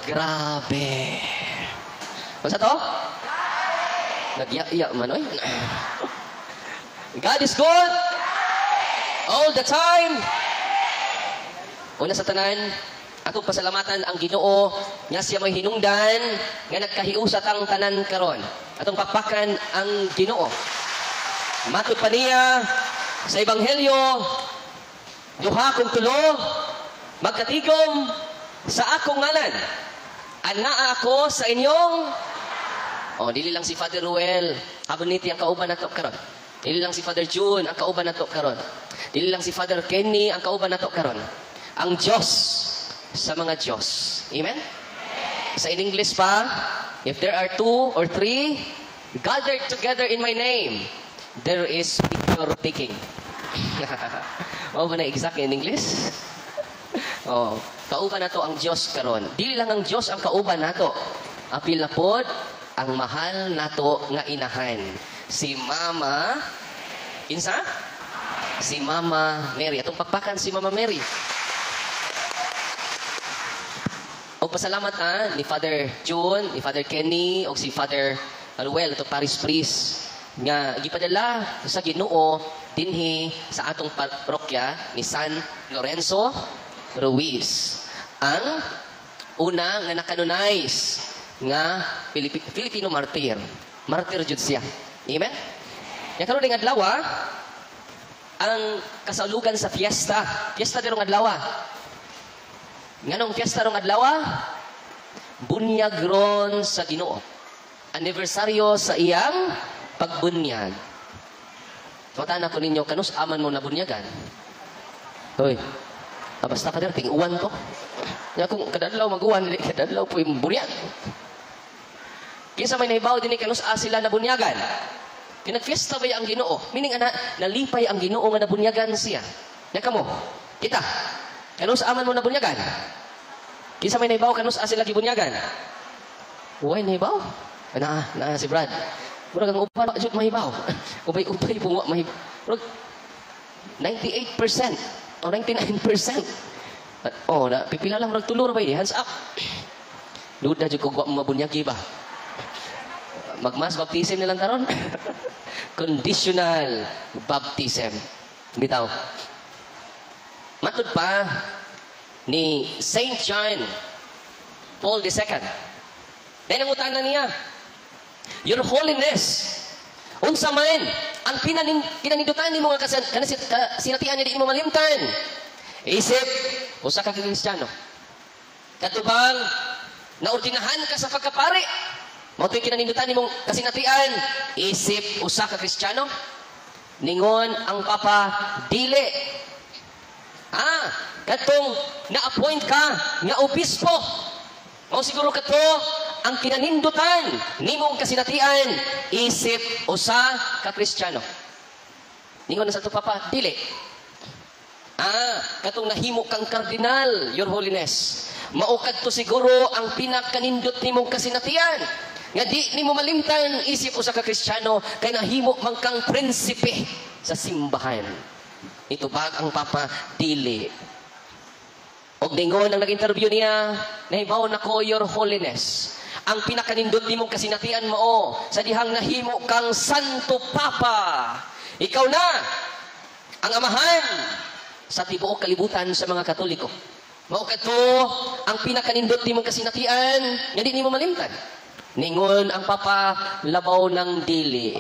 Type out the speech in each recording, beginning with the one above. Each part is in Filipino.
Grabe. Masa to? Nag-iya man, oy. God is good all the time. Una sa tanan, atong pasalamatan ang Ginoo nga siya may hinungdan nga nagkahiusat ang tanan karon. Atong papakan ang Ginoo. Matud pa niya sa Ebanghelyo, duha kung tulo, magkatigom sa akong ngalan. Anaa ako sa inyong... Oh, dili lang si Father Ruel, Haboniti ang kauban nato karon. Dili lang si Father June ang kauban nato karon. Dili lang si Father Kenny ang kauban nato karon. Ang Diyos sa mga Diyos. Amen? Sa in English pa, if there are 2 or 3 gathered together in my name, there is picture taking. Oh, ba na exact in English? Oh, kauban nato ang Diyos karon. Dili lang ang Diyos ang kauban nato. Apil na pod ang mahal nato nga inahan. Si Mama, kinsa? Si Mama Mary. Atong pakpakan si Mama Mary. O pasalamat ni Father June, ni Father Kenny, o si Father Ruel, ito Paris Priest, nga gipadala sa Ginoo dinhi sa atong parokya ni San Lorenzo Ruiz. Ang una nga nakanonize nga Filipino martir. Martir jud siya. Amen? Ya karon ding adlaw ang kasalugan sa fiesta. Fiesta dirong adlaw. Nganong fiesta rong adlaw? Bunyag ron sa Ginoo. Anibersaryo sa iyang pagbunyag. Tuwatan ako ninyo, kanus aman mo na bunyagan. Hoy, basta ka ting uwan ko. Nga kung kadadlaw mag-uwan, kadadlaw po yung bunyag. Kinsa may nahibaw din kanus sila na bunyagan. Pinagfiesta ba ang Ginoo? Meaning nalipay ang Ginoo nga nabunyagan siya. Nya kamo, kita. Kanus aman mo na bunyagan. Kinsa may nahibaw kanus sila gibunyagan. Uy, nahibaw? Na si Brad. Murag ang uban jud mahibaw. Ubay-ubay po mahibaw. Murag 98% o 99%. Oh, na pipila lang murag tulor ba hands up. Duda jud kog wa mabunyagi ba. Magmas baptism nilang karon. Conditional baptism. Bitaw. Matud pa ni Saint John Paul II. Dahil nangutan na niya, Your Holiness, unsa man ang pinanindutan ni mo nga sinatian niya di mo malimtan. Isip, usa ka Kristiyano. Katubang, naordinahan ka sa pagkapari. Mao to'y kinanindutan ni mong kasinatian. Isip, usa ka Kristiyano. Ningon ang Papa, dili. Katong na-appoint ka nga obispo. O siguro kato ang kinanindutan ni mong kasinatian. Isip, usa ka Kristiyano. Ningon na sa ito, Papa, dili. Katong nahimo kang kardinal, Your Holiness. Maukad to siguro ang pinakanindot ni mong kasinatian. Nga di ni mo malimtan, isip usa ka Kristiyano, kay nahimo man kang prinsipe sa simbahan. Ito bag ang Papa, dili. Og dingon ang nag-interview niya, nahibaw na ko, Your Holiness. Ang pinakanindot ni mong kasinatian mo, sa dihang nahimo kang Santo Papa. Ikaw na ang amahan sa tibuok kalibutan sa mga Katoliko. Mao kadto ang pinakanindot ni mong kasinatian, nga di nimo malimtan. Ningon ang Papa, labaw ng dili.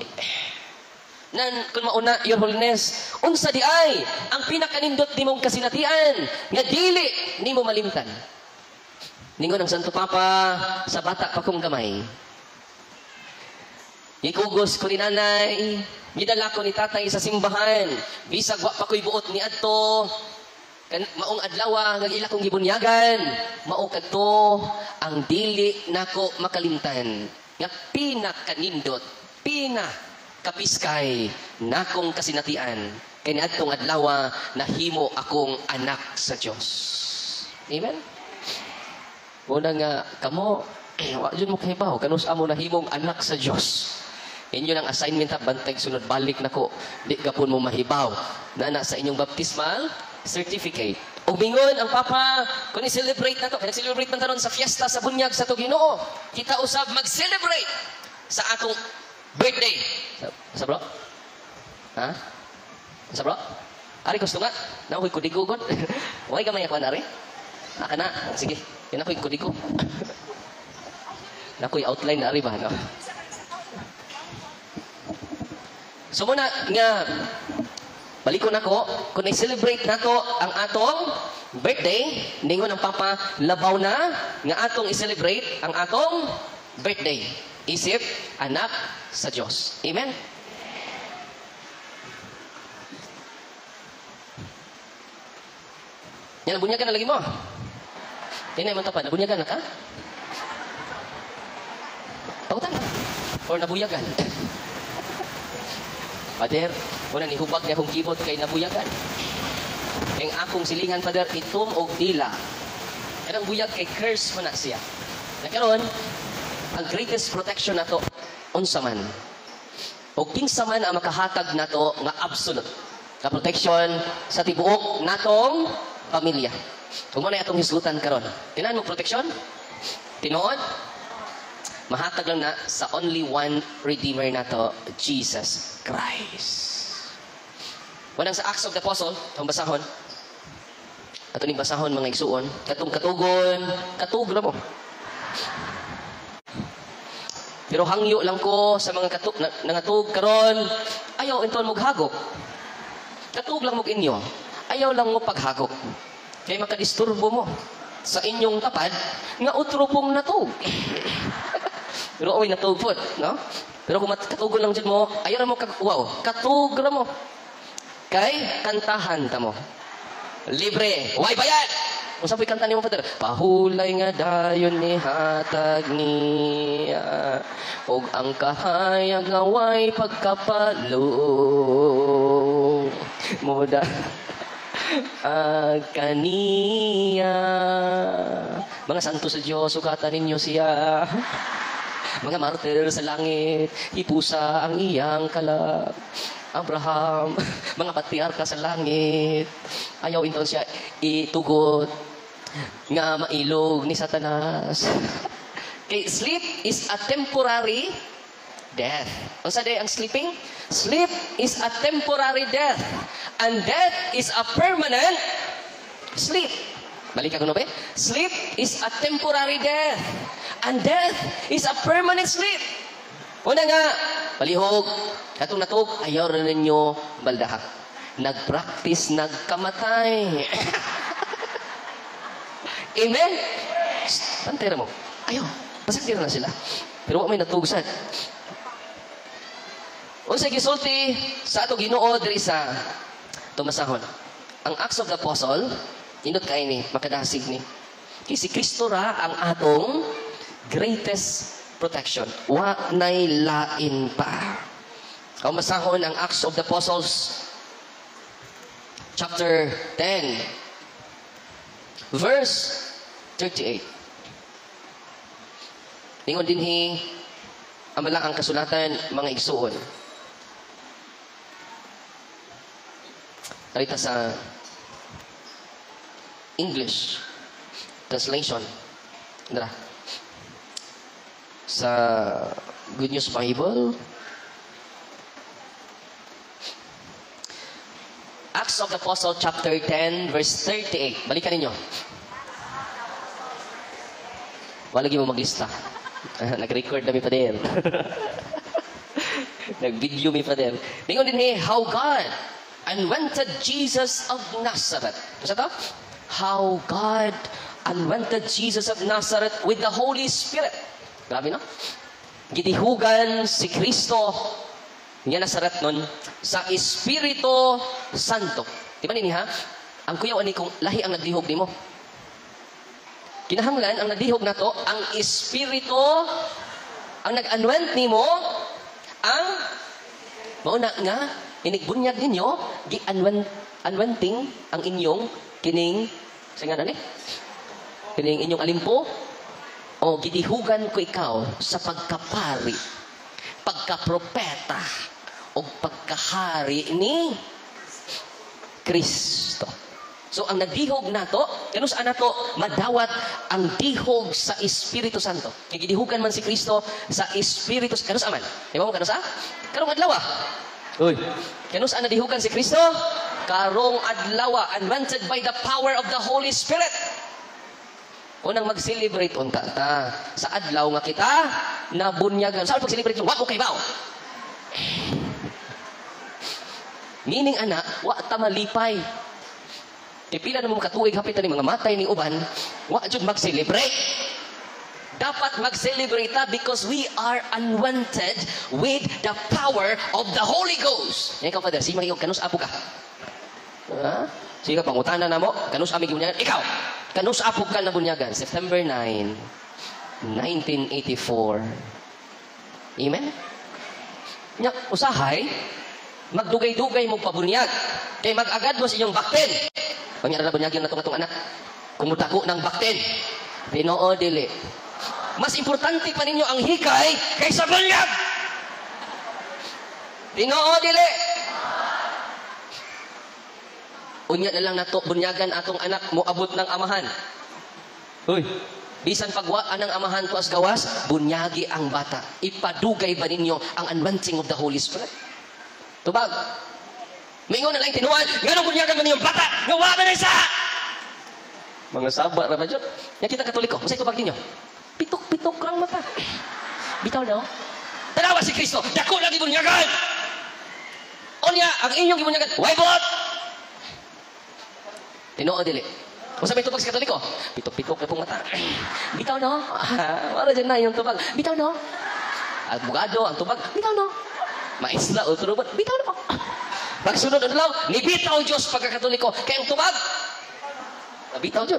Kung mauna, Your Holiness, unsa di ay ang pinakanindot ni mong kasinatian, nga dili nimo malimtan. Ningon ang Santo Papa, sa bata pa kong gamay. Ikugos ko ni nanay, gidala ko ni tatay sa simbahan, bisag wa pa ko'y buot ni adto, maong adlaw nga kong gibunyagan, mao kadto ang dili nako makalimtan nga pinakanindot, pinakapiskay nakong kasinatian kay niadtong adlaw nahimo akong anak sa Dios. Amen. Una nga kamo wa jud mo kahibaw kanus amo nahimong anak sa Dios. Inyo ang assignment bantay sunod balik nako di gapon mo mahibaw na sa inyong baptismal certificate. O bingon ang Papa, kung i-celebrate na to, kaya celebrate man taron sa fiesta sa bunyag sa to Ginoo. Kita usab mag-celebrate sa atong birthday. Sa bro? Ha? Sa bro? Ari gusto nga, nakoy kudigo god. Way gamay ako na ari. Aka na, sige. Yan ako'y kudigo. Nakoy outline na ari ba, no? So muna nga balikon ako, kung i-celebrate nato ang atong birthday, ningon ang Papa, labaw na nga atong i-celebrate ang atong birthday. Isip, anak sa Diyos. Amen? Yan, nabunyagan na lagi mo. Yan ay tapad, nabunyagan na ka? Pautan na. Or nabuyagan. Pader, una nihubag niya akong keyboard kay nabuyagan. Ang akong silingan, Pader, itom o dila. Yan ang buyag kay curse mo na siya. Nagkaroon, ang greatest protection na to, unsa man. O kinsa man ang makahatag na to nga absolute. Ka protection sa tibuok natong pamilya. Kung mo na itong hisgutan karon. Tinan mo protection? Tinuod? Mahatag lang na sa only one Redeemer na to, Jesus Christ. Wanang sa Acts of the Apostle, itong basahon. Ito ni basahon mga igsuon. Katong katugon, katug na mo. Pero hangyo lang ko sa mga nangatug karon, ayaw inton moghagok. Katug lang mog inyo. Ayaw lang mo paghagok. Kaya makadisturbo mo sa inyong tapad nga utro pong natug. Pero oy natug po, no? Pero kung katugon lang dyan mo, ayaw na mo katug na mo. Kay kantahan ta mo. Libre, way bayad. Kung saan po'y kanta niyo mo, Father? Pahulay nga dayon ni hatag niya, og ang kahayag nga way pagkapalo. Moda kaniya. Mga santo sa Diyos, sukatan ninyo siya. Mga martir sa langit, ipusa ang iyang kalap. Abraham, mga patriarka sa langit, ayaw inton siya itugot nga mailog ni Satanas. Okay, sleep is a temporary death. Ang sa day ang sleeping? Sleep is a temporary death. And death is a permanent sleep. Balik ako no ba? Sleep is a temporary death. And death is a permanent sleep. Una nga, palihog, katong natog, ayaw rin ninyo baldahak. Nag-practice, nagkamatay. Amen? Pantera mo. Ayaw, pasagtira na sila. Pero wak may natugsan. Unsay gisulti sa ato Ginoo diri sa tumasahon. Ang Acts of the Apostle, indot kay ni, makadasig ni. Kay si Kristo ra ang atong greatest protection. Wa nay lain pa. Kung masahon ang Acts of the Apostles chapter 10 verse 38. Ningon dinhi amala ang kasulatan mga igsuon. Karita sa English translation. Dara. Sa Good News Bible, Acts of the Apostle chapter 10 verse 38. Balikan ninyo. Wala lagi mo maglista. Nag-record na mi pa din. Nag-video mi pa din. Ningon din how God anointed Jesus of Nazareth. Basta to? How God anointed Jesus of Nazareth with the Holy Spirit. Grabe, no? Gitihugan si Kristo nga Nazaret nun sa Espiritu Santo. Di ba nini ha? Ang kuyaw ani kung lahi ang nagdihog ni mo. Kinahanglan ang nagdihog na to, ang Espiritu, ang nag-anoint ni mo, ang mauna nga, inigbunyag ninyo, gi-anointing ang inyong kining, sa nga na ni? Kining inyong alimpo, o gidihugan ko ikaw sa pagkapari, pagkapropeta, o pagkahari ni Kristo. So ang nagdihog nato, kanus nato madawat ang dihog sa Espiritu Santo. Kay gidihugan man si Kristo sa Espiritu kanus aman. Di ba mo kanus karong adlaw? Uy, kanus nadihugan si Kristo karong adlaw anointed by the power of the Holy Spirit. Unang mag-celebrate unta ta sa adlaw nga kita nabunyagan. Saan pag-celebrate wa mo kay bao? Meaning ana, wa ta malipay. Pila na mo katuig hapit ni mga matay ni uban, wa jud mag-celebrate. Dapat mag-celebrate ta because we are unwanted with the power of the Holy Ghost. Yan ka, Father, si mga kanus apo ka. Ha? Sige ka, pangutana na mo, kanus amig bunyagan. Ikaw, kanus apo ka na bunyagan. September 9, 1984. Amen? Nya, usahay, magdugay-dugay mo pabunyag. Kay mag-agad mo sa inyong bakten. Panyara na bunyagin na itong anak. Kumutako ng bakten. Tinoo, dili. Mas importante pa ninyo ang hikay kaysa bunyag. Tinoo, dili. Unya na lang nato bunyagan atong anak mo abot ng amahan. Uy, bisan pagwaan ng amahan to as gawas, bunyagi ang bata. Ipadugay ba ninyo ang anointing of the Holy Spirit? Tubag. Mingon na lang tinuan, ganong bunyagan man yung bata, gawa ba na isa? Mga sabar na ba dyan? Yan kita Katoliko, masay tubag ninyo. Pitok-pitok lang mata. Bitaw na, tanawa si Kristo, dako lang ibunyagan. Onya, ang inyong ibunyagan, why bot? Tinoo dili. Kung sabi tubag si Katoliko, pitok-pitok na pong mata. Bitaw na, wala dyan na yung tubag. Bitaw na. Abogado, ang tubag, bitaw na. Maisla o turubat, bitaw na. Pagsunod ang law, nibitaw Diyos pagkakatoliko. Kaya ang tubag, nabitaw Diyos.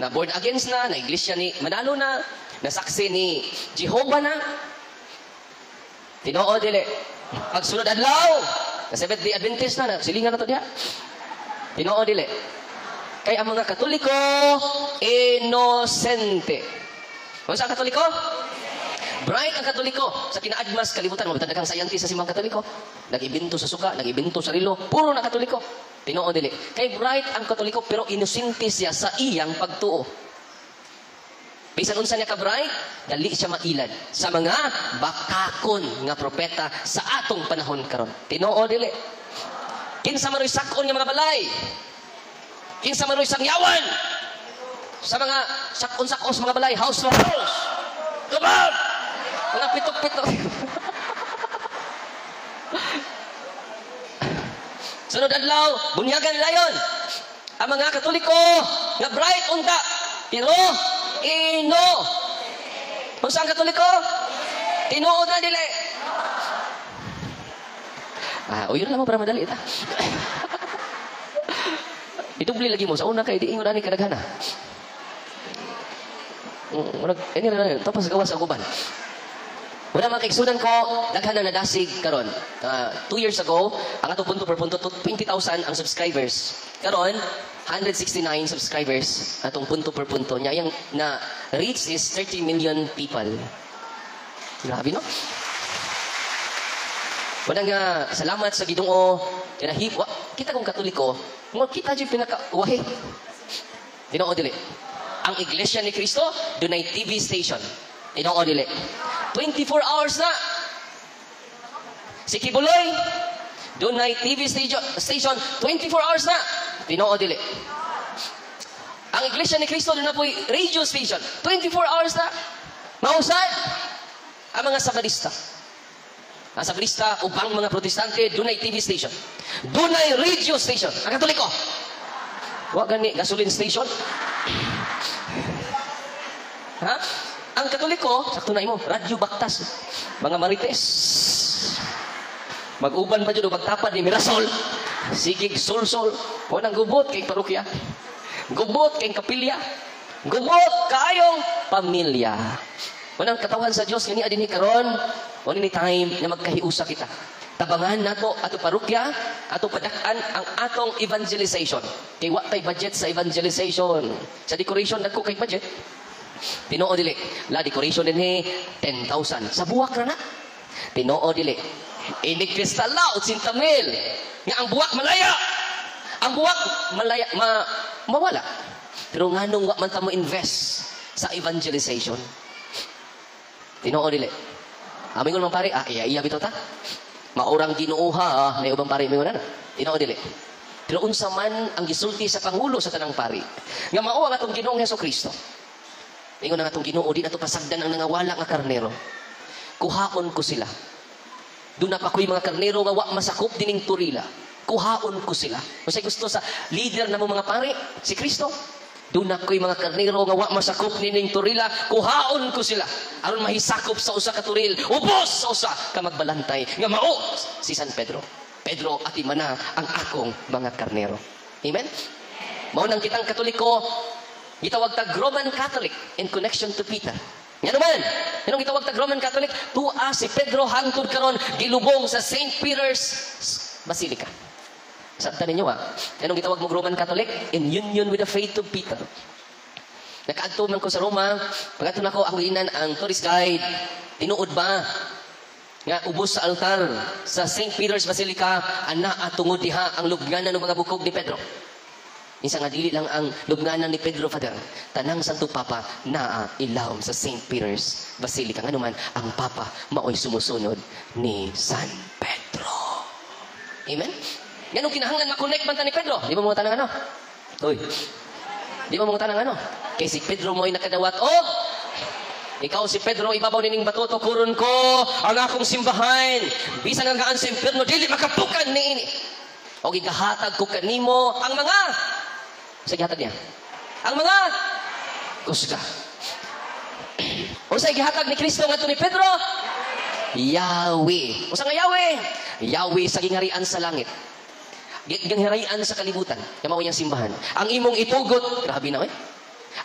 Na born against na iglesia ni Manalo na, nasaksi ni Jehovah na. Tinoo dili. Pagsunod ang law, na Seventh-day Adventist na, silingan na to diya. Tinoo dili. Kaya ang mga Katoliko, inosente. Kung saan Katoliko? Bright ang Katoliko. Sa kinaadmas, kalibutan, mabitanda kang scientist sa simang Katoliko. Nag-ibinto sa suka, nag-ibinto sa rilo. Puro na Katoliko. Tinoo dili. Kay bright ang Katoliko, pero inosente siya sa iyang pagtuo. Bisan unsa niya ka bright, dali siya mailad sa mga bakakon nga propeta sa atong panahon karon. Tinoo dili. Kinsa maroy sakon nga mga balay. Kinsa maroy sangyawan. Sa mga sakon-sakos mga balay, house to house. Tubag! Mga pitok-pitok. Sunod adlaw, bunyagan layon. Ang mga Katoliko, nga bright unta. Tino, ino. Kung saan Katoliko? Tinuod na dili. Uyon lang mo para madali ita. Idubli lagi mo. Sa una kay di ingon ani kadaghana. Ini na tapos gawas ako ban. Wala mga kaigsunan ko, daghan na nadasig karon. 2 years ago, ang ato punto per punto, 20,000 ang subscribers. Karon, 169 subscribers atong punto per punto. Nya yang na reach is 30 million people. Grabe no? Wala nga, salamat sa Ginoo. Kita kong Katoliko, kita dyan pinaka-wahi. Tinoo dili. Ang Iglesia ni Cristo, doon ay TV station. Tinoo dili. 24 hours na. Si Kibuloy, doon ay TV station, 24 hours na. Tinoo dili. Ang Iglesia ni Cristo, doon na po'y radio station, 24 hours na. Mausad, ang mga Sabadista. Ang Sabadista, upang mga Protestante, doon ay TV station. Doon ay radio station. Ang Katoliko, wag gani, gasoline station. Ha? Ang Katoliko, sakto na imo, radyo baktas. Mga marites. Mag-uban pa dyan o magtapad ni Mirasol. Sigig sol-sol. Huwag gubot kay parokya. Gubot kay kapilya. Gubot kayong pamilya. Huwag katawan sa Diyos. Kani adin ni karon. Huwag ni time na magkahiusa kita. Tabangan nato ato parokya, ato padakan ang atong evangelization. Kay wa tay budget sa evangelization. Sa decoration nagko kay budget. Tinoo dili. La decoration din 10,000. Sa buwak na na. Tinoo dili. Ini kristal laut 50,000. Nga ang buwak malaya. Ang buwak mawala. Pero nganong wa man ta mo invest sa evangelization. Tinoo dili. Amingon man pare, iya bitaw ta. Maurang ginuuha na ubang pare mingon na. Tinoo dili. Pero unsa man ang gisulti sa pangulo sa tanang pari, nga mao ang atong Ginoong Hesukristo. Ingon ang atong Ginoo, di nato pasagdan ang nangawala nga karnero. Kuhaon ko sila. Doon na pa ko'y mga karnero nga wa masakop dining turila. Kuhaon ko sila. Kung gusto sa leader na mo mga pare, si Kristo, doon na ko'y mga karnero nga wa masakop dining turila. Kuhaon ko sila. Aron mahisakop sa usa ka turil. Ubos sa usa ka magbalantay. Nga mao si San Pedro. Pedro at imana ang akong mga karnero. Amen? Mao nang kitang Katoliko, gitawag tag Roman Catholic in connection to Peter. Nga naman, anong gitawag tag Roman Catholic? Tua si Pedro hangtod karon gilubong sa St. Peter's Basilica. Sabtan ninyo anong gitawag mo Roman Catholic? In union with the faith of Peter. Nakaadto man ko sa Roma, pagkatapos nako ako inan ang tourist guide. Tinuod ba nga ubos sa altar sa St. Peter's Basilica ana atungod diha ang lubnganan ng mga bukog ni Pedro. Isa nga dili lang ang lubnganan ni Pedro, Father, tanang Santo Papa naa ilawom sa St. Peter's Basilica. Nga naman ang Papa maoy sumusunod ni San Pedro. Amen? Ganong kinahanglan makonect man ta ni Pedro. Di ba mga tanang ano? Uy. Di ba mga tanang ano? Kay si Pedro mo'y nakadawat ikaw si Pedro, ibabaw nining bato, tukuron ko ang akong simbahan. Bisan ang gaan sa impyerno, dili makapukan ni ini. O gigahatag ko kanimo ang mga sa gihatag niya. Ang mga kusga. O sa gihatag ni Kristo ngadto ni Pedro? Yahweh. O sa nga Yahweh? Yahweh sa gingarian sa langit. Gingharian sa kalibutan. Kamo niyang simbahan. Ang imong itugot, grabe na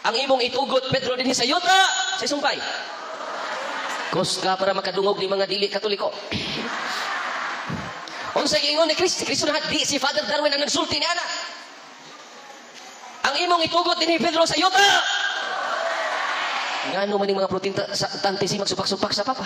ang imong itugot, Pedro, din sa yuta, sa isumpay. Kusga para makadungog ni mga dili Katoliko. Unsay giingon ni Kristo? Kristo na di si Father Darwin ang nagsulti ni ana. Ang imong itugot din ni Pedro sa yuta. Ngano man yung mga protestante si magsupak-supak sa Papa?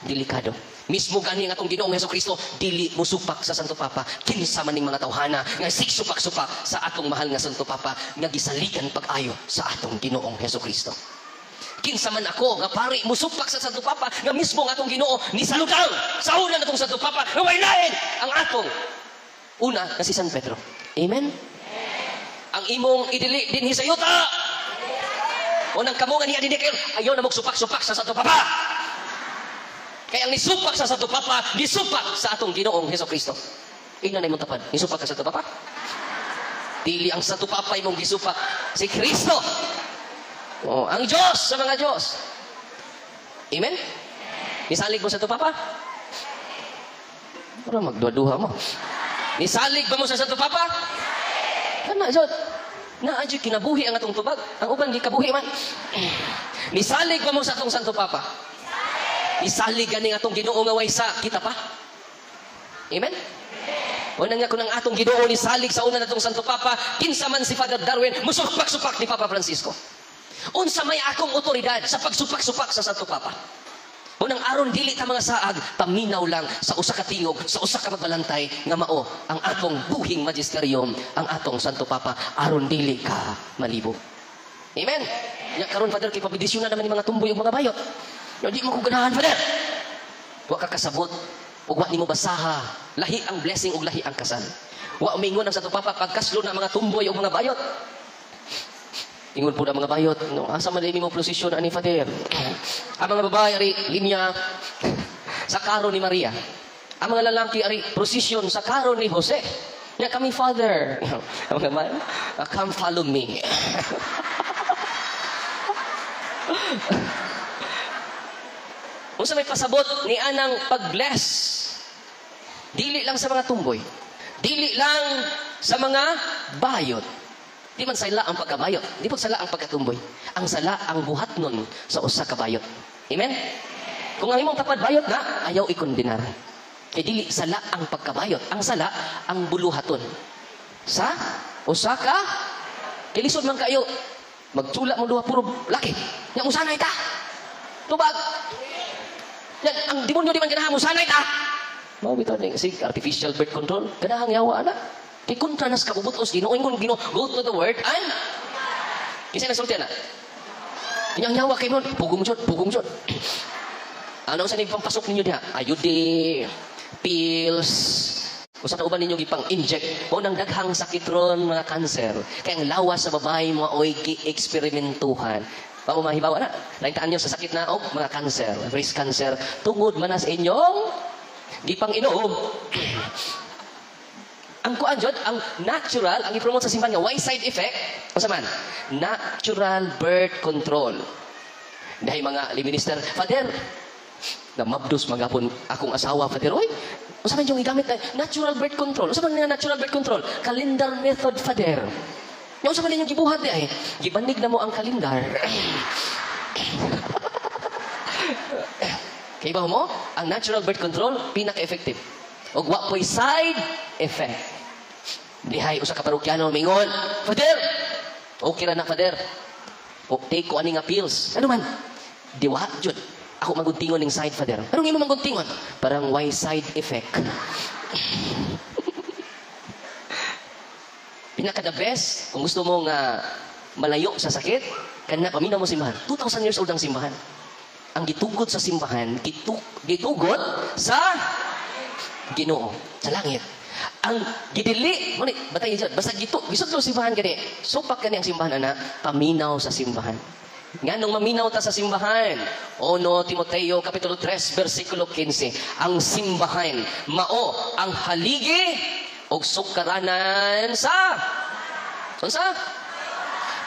Delikado. Mismo gani nga atong Ginoong Hesukristo dili mo supak sa Santo Papa. Kinsa man ning mga tawhana nga sigsupak-supak sa atong mahal nga Santo Papa nga gisaligan pag-ayo sa atong Ginoong Hesukristo. Kinsa man ako nga pari mo supak sa Santo Papa nga mismo nga atong Ginoo ni saludang sa una natong Santo Papa nga way lain ang atong una nga si San Pedro. Amen. Ang imong idili dinhi sa yuta. Unang kamo nga niya dinhi kayo ayaw na magsupak-supak sa Santo Papa. Kaya ang nisupak sa Santo Papa, nisupak sa atong Ginoong Hesukristo. Ina na imong tapad, nisupak ka sa Santo Papa? Dili ang Santo Papa imong gisupak, si Kristo. Ang Diyos sa mga Diyos. Amen? Nisalig mo sa Santo Papa? Para magduha-duha mo. Nisalig ba mo sa Santo Papa? Kana, Jod. Naadyo kinabuhi ang atong tubag. Ang uban, gikabuhi man. Nisalig ba mo sa atong Santo Papa? Isalig ganing atong Ginoo nga waysa kita pa. Amen? Una nga kung ang atong Ginoo ni salig sa una natong Santo Papa, kinsa man si Father Darwin, musupak-supak ni Papa Francisco. Unsa may akong otoridad sa pagsupak-supak sa Santo Papa. Unang aron dili ta mga saag, paminaw lang sa usa ka tingog, sa usa ka magbalantay nga mao ang atong buhing magisterium, ang atong Santo Papa aron dili ka malibo. Amen. Ya karon Father kay pabidisyon na naman ni mga tumboy ug mga bayot. Di mo ko ganahan, Father. Wa ka kasabot, ug wa nimo basaha. Lahi ang blessing ug lahi ang kasal. Wa umingon ang Santo Papa pagkaslo na mga tumboy ug mga bayot. Ingon po na mga bayot, no? Asa man mo prosesyon ani Father? Ang mga babae ari linya sa karo ni Maria. Ang mga lalaki ari prosesyon sa karo ni Jose. Ya kami Father. Ang mga babae, come follow me. Unsa may pasabot ni anang pag-bless. Dili lang sa mga tumboy. Dili lang sa mga bayot. Di man sala ang pagkabayot. Di po sala ang pagkatumboy. Ang sala ang buhatnon sa usa ka bayot. Amen? Kung ang imong tapad bayot na, ayaw ikondenar. Kay dili sala ang pagkabayot. Ang sala ang buluhaton. Sa usa ka kay lisod man kayo. Magtula mo duha puro laki. Nya usanay ta. Tubag. Yan, ang demonyo di man ganahan mo sanay ta. Mao bitaw ning sig artificial birth control. Ganahang yawa ana. Kay kontra nas kabubutos, Ginoo ingon Ginoo, go to the word and kinsa nasulti na? Inyang nyawa kay mo, pugong jud. Ano sa nagpampasok ninyo diha? Ayude, pills, usa na uban ninyo gipang inject, mo nang daghang sakit ron mga cancer. Kay ang lawas sa babae mo oy gi-eksperimentuhan. Pamo mahibawa na. Laintaan nyo sa sakit na mga cancer, breast cancer, tungod man sa inyong gipang inom. Ang kuan jud, ang natural, ang i-promote sa simbahan nga, why side effect? O man, natural birth control. Dahil mga minister, Father, na mabdos magapon akong asawa, Father, oy, usa man yung igamit na natural birth control. Usa man nga natural birth control? Calendar method, Father. Yung usa man yung gibuhat ay, gibanig na mo ang kalendar. Kaya ba mo, ang natural birth control, pinaka-effective. O wapoy side effect. Dihay, usa ka parokyano, mingon, Father, okay ra na, Father. O take ko ani nga pills. Ano man? Diwa, jud. Ako maguntingon ng side, Father. Anong imo maguntingon? Parang why side effect. Pinaka the best, kung gusto mo nga malayo sa sakit, kana paminaw mo simbahan. 2,000 years old ang simbahan. Ang gitugod sa simbahan, gitugod sa Ginoo, sa langit. Ang gidili, batay dyan, basta gisudlo simbahan gani, supak kani ang simbahan, ana, paminaw sa simbahan. Nga nung maminaw ta sa simbahan, 1 Timoteo Kapitulo 3, versikulo 15, ang simbahan, mao, ang haligi, og sukaranan sa,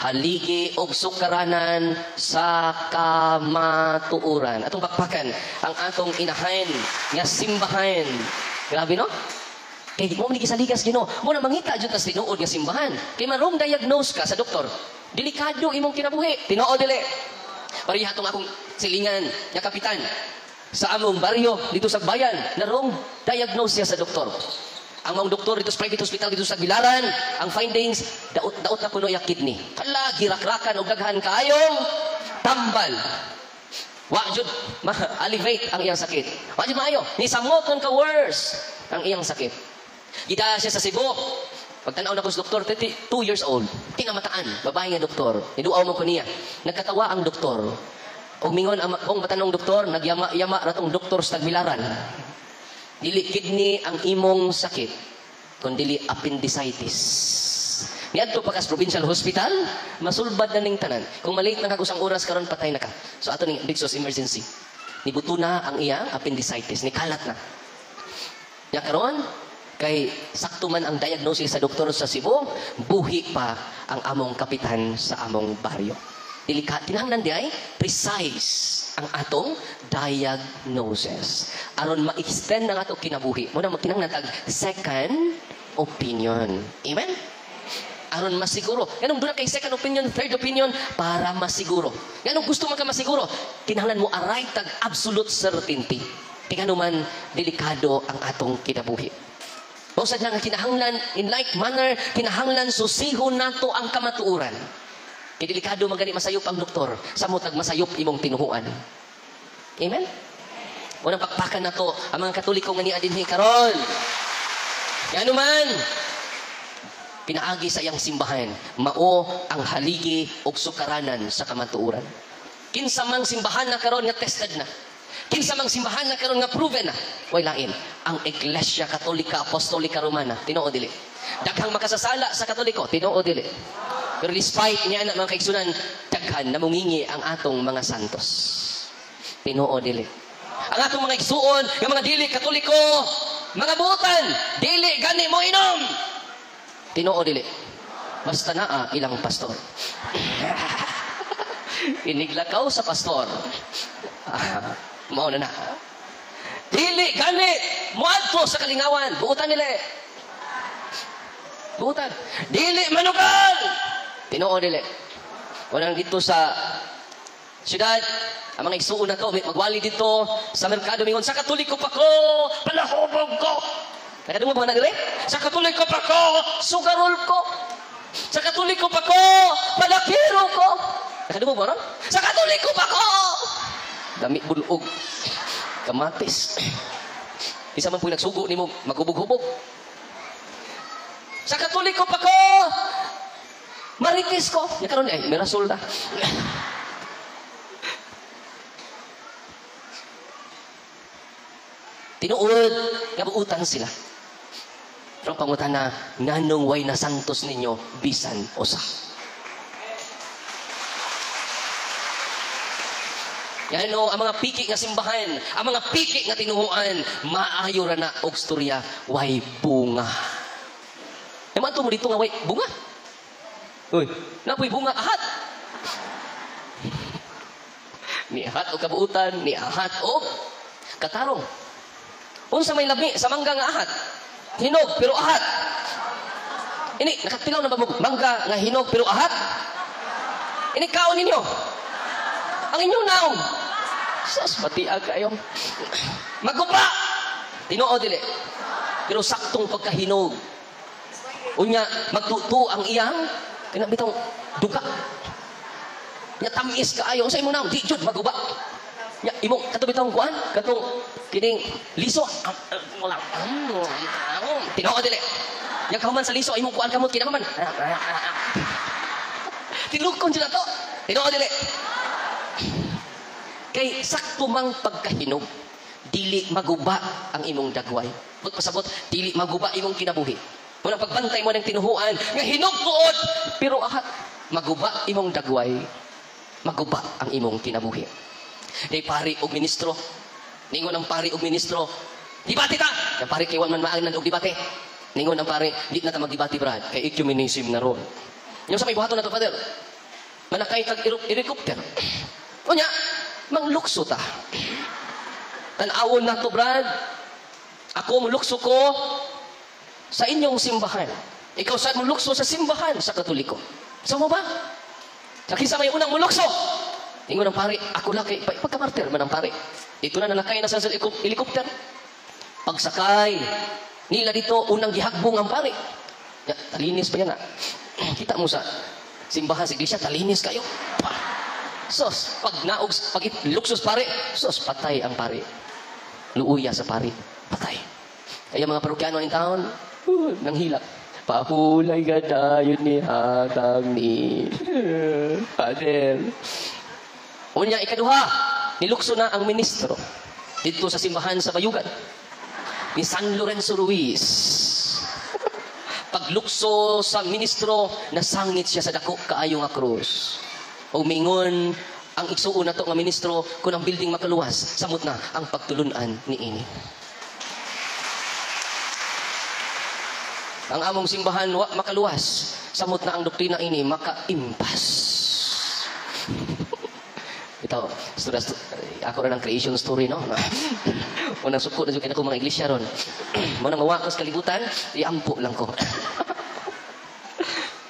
haligi og sukaranan sa kamatuoran. Atong bakbakan, ang atong inahan, nga simbahan. Grabe no? Kaya di mo manigisaligas Ginoo. Mo na mangita dyan tas tinuod nga simbahan. Kaya marong diagnose ka sa doktor. Delikado imong kinabuhi. Tinuod dili. Pariha tong akong silingan nga kapitan sa among baryo dito sa bayan. Narong diagnose siya sa doktor. Ang mga doktor dito sa private hospital dito sa Bilaran, ang findings, daot na kuno yung kidney. Kala, girakrakan o daghan kayong tambal. Wa jud ma-alleviate ang iyang sakit. Wa jud maayo. Ni samoton ka worse ang iyang sakit. Gidala siya sa Cebu. Pagtanaw na ko sa doktor, 32 years old. Tinamataan, babae nga doktor. Niduaw mo ko niya. Nagkatawa ang doktor. O mingon ang matanong doktor, nagyama-yama ratong doktor sa Tagbilaran. Dili kidney ang imong sakit, kundi appendicitis. Niadto pa kas provincial hospital, masulbad na ning tanan. Kung malate na kag usang oras karon patay na ka. So ato ning Dixos emergency. Nibuto na ang iyang appendicitis, nikalat na. Ya karon kay sakto man ang diagnosis sa doktor sa Cebu, buhi pa ang among kapitan sa among baryo. Kinahanglan di ay precise ang atong diagnosis. Aron ma-extend ang atong kinabuhi. Muna magkinahanglan tag second opinion. Amen? Aron masiguro. Ganun doon kay second opinion, third opinion, para masiguro. Ganun gusto man ka masiguro, kinahanglan mo aray tag absolute certainty. Kaya man delikado ang atong kinabuhi. Bawsad lang kinahanglan, in like manner, kinahanglan susihon nato ang kamatuoran. Kaya delikado magani masayop ang doktor, samotag masayop imong tinuhuan. Amen? Unang pakpakan na to, ang mga Katoliko nga ni adinhi karon. Kaya man, pinaagi sa iyang simbahan, mao ang haligi og sukaranan sa kamatuoran. Kinsa mang simbahan na karon nga tested na. Kinsa mang simbahan na karon nga proven na. Way lain, ang Iglesia Katolika Apostolika Romana, tinuod dili. Daghang makasasala sa Katoliko, tinuod dili. Pero despite niya na mga kaigsunan, daghan namungingi ang atong mga santos. Tinuod dili. Ang atong mga igsuon, yung mga dili Katoliko, mga butan, dili gani mo inom. Tinuod dili. Basta naa ilang pastor. Iniglakaw sa pastor. Mao na. Dili gani moadto sa kalingawan, buutan nila. Buutan. Dili manugal. Tinuod dili. Unang dito sa syudad, ang mga igsuon na to, magwali dito sa merkado mingon, sa Katoliko pa ko, palahubog ko. Nakadungo ba na dire? Sa Katoliko pa ko, sugarol ko. Sa Katoliko pa ko, palakiro ko. Nakadungo ba no? Sa Katoliko pa ko. Dami bulog. Kamatis. Isa man po nagsugo ni mo, magubog-hubog. Sa Katoliko pa ko. Marites ko. Ya karon ay may rasul na. Tinuod, kabuutan sila. Pero pangutan na, nanong way na santos ninyo, bisan usa. Yan o, ang mga piki nga simbahan, ang mga piki nga tinuhuan, maayo ra na og storya, way bunga. Naman to mo dito nga way bunga. Uy, napoy bunga ahat. Ni ahat o kabuutan, ni ahat o katarong. Unsa may labi sa mangga nga ahat? Hinog pero ahat. Ini nakatilaw na ba mo mangga nga hinog pero ahat? Ini kaon ninyo. Ang inyong naong. Sus, pati kayo. Maguba. Tinuod dili. Pero saktong pagkahinog. Unya magtutu ang iyang kana bitong duka. Nya tamis kaayo sa imong naong di jud maguba. Nya imong katubitong kuan katong kining liso. Wala. Tinuod dili. Yang kaman sa liso imong kuan kamot kinakaman. Tilukon sila to. Tinuod dili. Kay sakto mang pagkahinog, dili maguba ang imong dagway. Pagpasabot, dili maguba imong kinabuhi. Muna pagbantay mo ng tinuhuan, nga hinog tuod, pero ahat, maguba imong dagway, maguba ang imong kinabuhi. Day pari og ministro, ningon ang pari og ministro, dibati ta! Ang pari kay wan man maagnan og dibati. Ningon ang pari, di na ta magdibati brad, kay ecumenism na ron. Yung sa may buhaton na to, Father, manakay kag helicopter. O nya, manglukso ta. Tanawon na to, Brad. Ako mulukso ko sa inyong simbahan. Ikaw saan mulukso sa simbahan sa Katoliko. So mo ba? Sa may unang mulukso. Ingon ng pari, ako lakay, pagkamartir man ang pari. Ito na nalakay na sa helicopter. Pagsakay, nila dito, unang gihagbong ang pari. Ya, talinis pa yan na. Kita mo sa simbahan sa iglesia, talinis kayo. Sos, pag luksos pare, sos, patay ang pare. Luuya sa pare, patay. Kaya mga parokyano ng taon, nang hilak. Pahulay ka tayo ni hatang ni Father. Unya, ikaduha, nilukso na ang ministro dito sa simbahan sa Bayugan. Ni San Lorenzo Ruiz. Paglukso sa ministro, nasangit siya sa dako kaayo nga krus. O mingon ang igsuon na to nga ministro kung ang building makaluwas, samot na ang pagtulunan ni ini. Ang among simbahan makaluwas, samot na ang doktrina ini makaimpas. Ito, ako rin ang creation story, no? Unang suko na dyan ako mga iglesia ron. Munang mawakos kalibutan, iampo lang ko.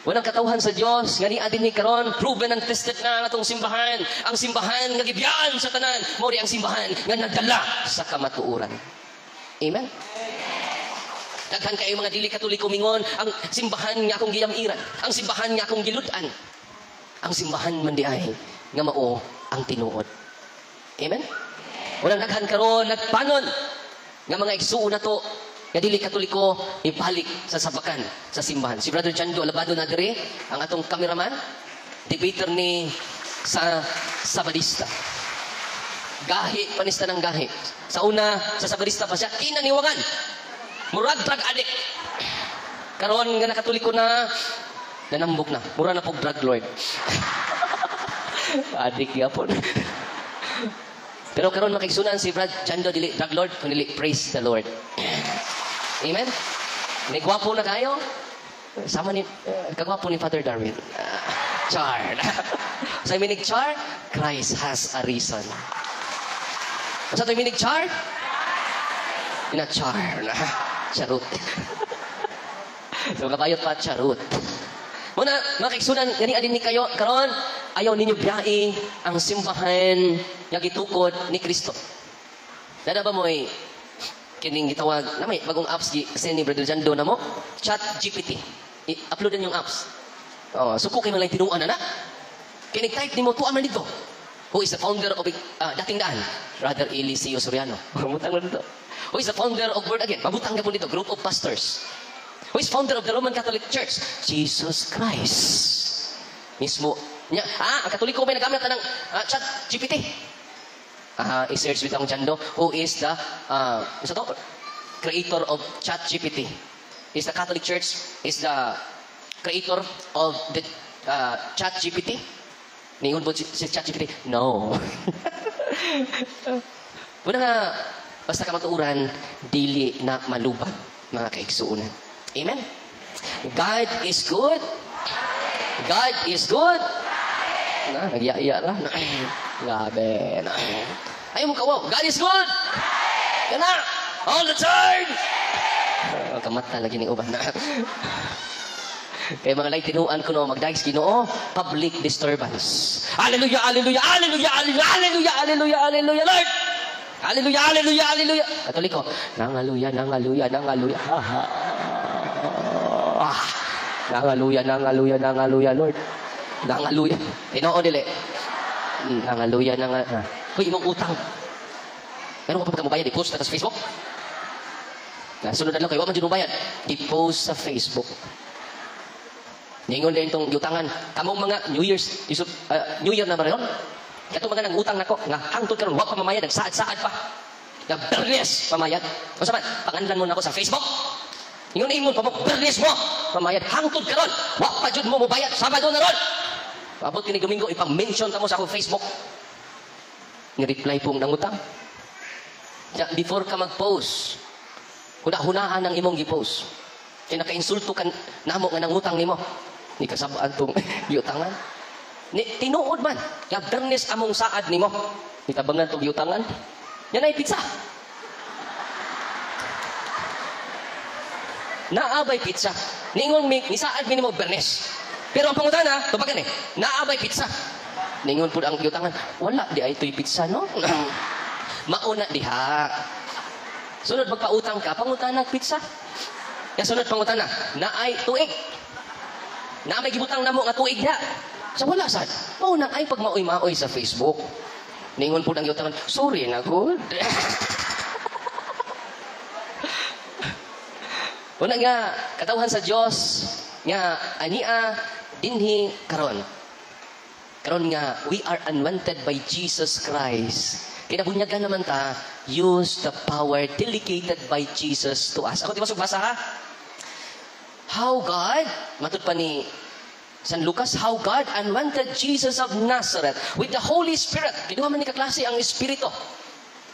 Walang katawhan sa Diyos, nga niya din ni karon, proven and tested na atong simbahan. Ang simbahan nga gibiyaan sa tanan, mori ang simbahan nga nagdala sa kamatuuran. Amen? Daghan kayo mga dili Katoliko mingon, ang simbahan nga akong giyamiran, ang simbahan nga akong giludan. Ang simbahan man di ay nga mao ang tinuod. Amen? Walang daghan karon nagpanon nga mga igsuon na to, nga dili Katoliko, ibalik sa sabakan sa simbahan. Si Brother Chando Alabado na dire, ang atong cameraman, debater ni sa Sabadista. Gahi, panista ng gahi. Sa una, sa Sabadista pa siya, kinaniwangan. Murag drug addict. Karon nga nakatoliko na, nanambok na. Mura na po drug lord. Addict yapon. Pero karon makigsunan si Brad Chando dili drug lord, kundi praise the Lord. Amen? May gwapo na kayo? Sama ni, kagwapo ni Father Darwin. Char. Sa minig char, Christ has a reason. Sa ito minig char? Ina-char na. Charot. So, kabayot pa, charot. Muna, makiksunan, gani adin ni kayo, karon ayaw ninyo biyai ang simbahan nga gitukod ni Kristo. Dada ba mo kining gitawag, namay, bagong apps kasi ni Brother Jando na mo, Chat GPT. I-upload yung apps. Oh, suko kayo lang tinuan na. Kinig type ni mo, tuan man dito. Who is the founder of dating daan? Brother Eliseo Soriano. Mabutang mo dito. Who is the founder of Word Again? Mabutang ka po dito. Group of pastors. Who is founder of the Roman Catholic Church? Jesus Christ. Mismo. Ang Katoliko may nagamit ng chat GPT. I-search bitaw ang Chando. Who is the creator of chat GPT? Is the Catholic Church is the creator of the chat GPT? Ningon po si chat GPT? No. Muna nga, basta ka matuuran, dili na malubag, mga kaigsuunan. Amen? God is good. God is good. Nagyaya na. Grabe na. Ayaw mo kawaw. God is good. Kana. All the time. Kamata lagi ni uban na. Kaya mga lay tinuan ko no, magdahis Ginoo, public disturbance. Hallelujah, hallelujah, hallelujah, hallelujah, hallelujah, hallelujah, hallelujah, Lord. Hallelujah, hallelujah, hallelujah. Katoliko, nangaluya, nangaluya, nangaluya. Nangaluya, nangaluya, nangaluya, Lord. Nangaluya. Tinoo dili. Nangaluya, nangaluya. Hoy, imong utang. Meron ka pa bayad, i-post na sa Facebook. Sunod na lang kayo, wag man dyan bayad. I-post sa Facebook. Ningon din itong utangan. Kamong mga New Year na ba rin? Katong mga nang utang nako, nga hangtod karon wa pa mamayad, nagsaad-saad pa. Bernes pamayad. O saman, panganlan mo na ako sa Facebook. Ingon imon pa mo, bernes mo, pamayad. Hangtod karon, wa pa jud mo mobayad. Sabado na ron. Abot kini Domingo, ipang-mention ta mo sa akong Facebook. Ni-reply pong nangutang. Before ka mag-post, hunahunaan ang imong gi-post. Kaya naka-insulto ka namo nga nangutang nimo. Ni kasabaan tong giutangan. Tinuod man, nga bernes among saad nimo. Nitabangan tong giutangan. Yan ay pizza. Naabay pizza. Ningon ni saad minimo bernes. Pero ang pangutana, tubagan naabay pizza. Ningon pud ang giutangan, wala di ay toy pizza no. Mauna diha. Sunod magpautang ka, pangutana pizza. Kaya sunod pangutana, naay tuig. Na may gibutang namo nga tuig na. So wala sad. Mauna ay pag maoy-maoy sa Facebook. Ningon po ang yutangan, sorry na good. Una nga, katawhan sa Diyos, nga ania, dinhi karon. Karon nga, we are anointed by Jesus Christ. Kinabunyagan naman ta, use the power delegated by Jesus to us. Ako di masuk basa ha? How God, matut pa ni San Lucas, how God anointed Jesus of Nazareth with the Holy Spirit. Kinuha man ni kaklase ang Espiritu.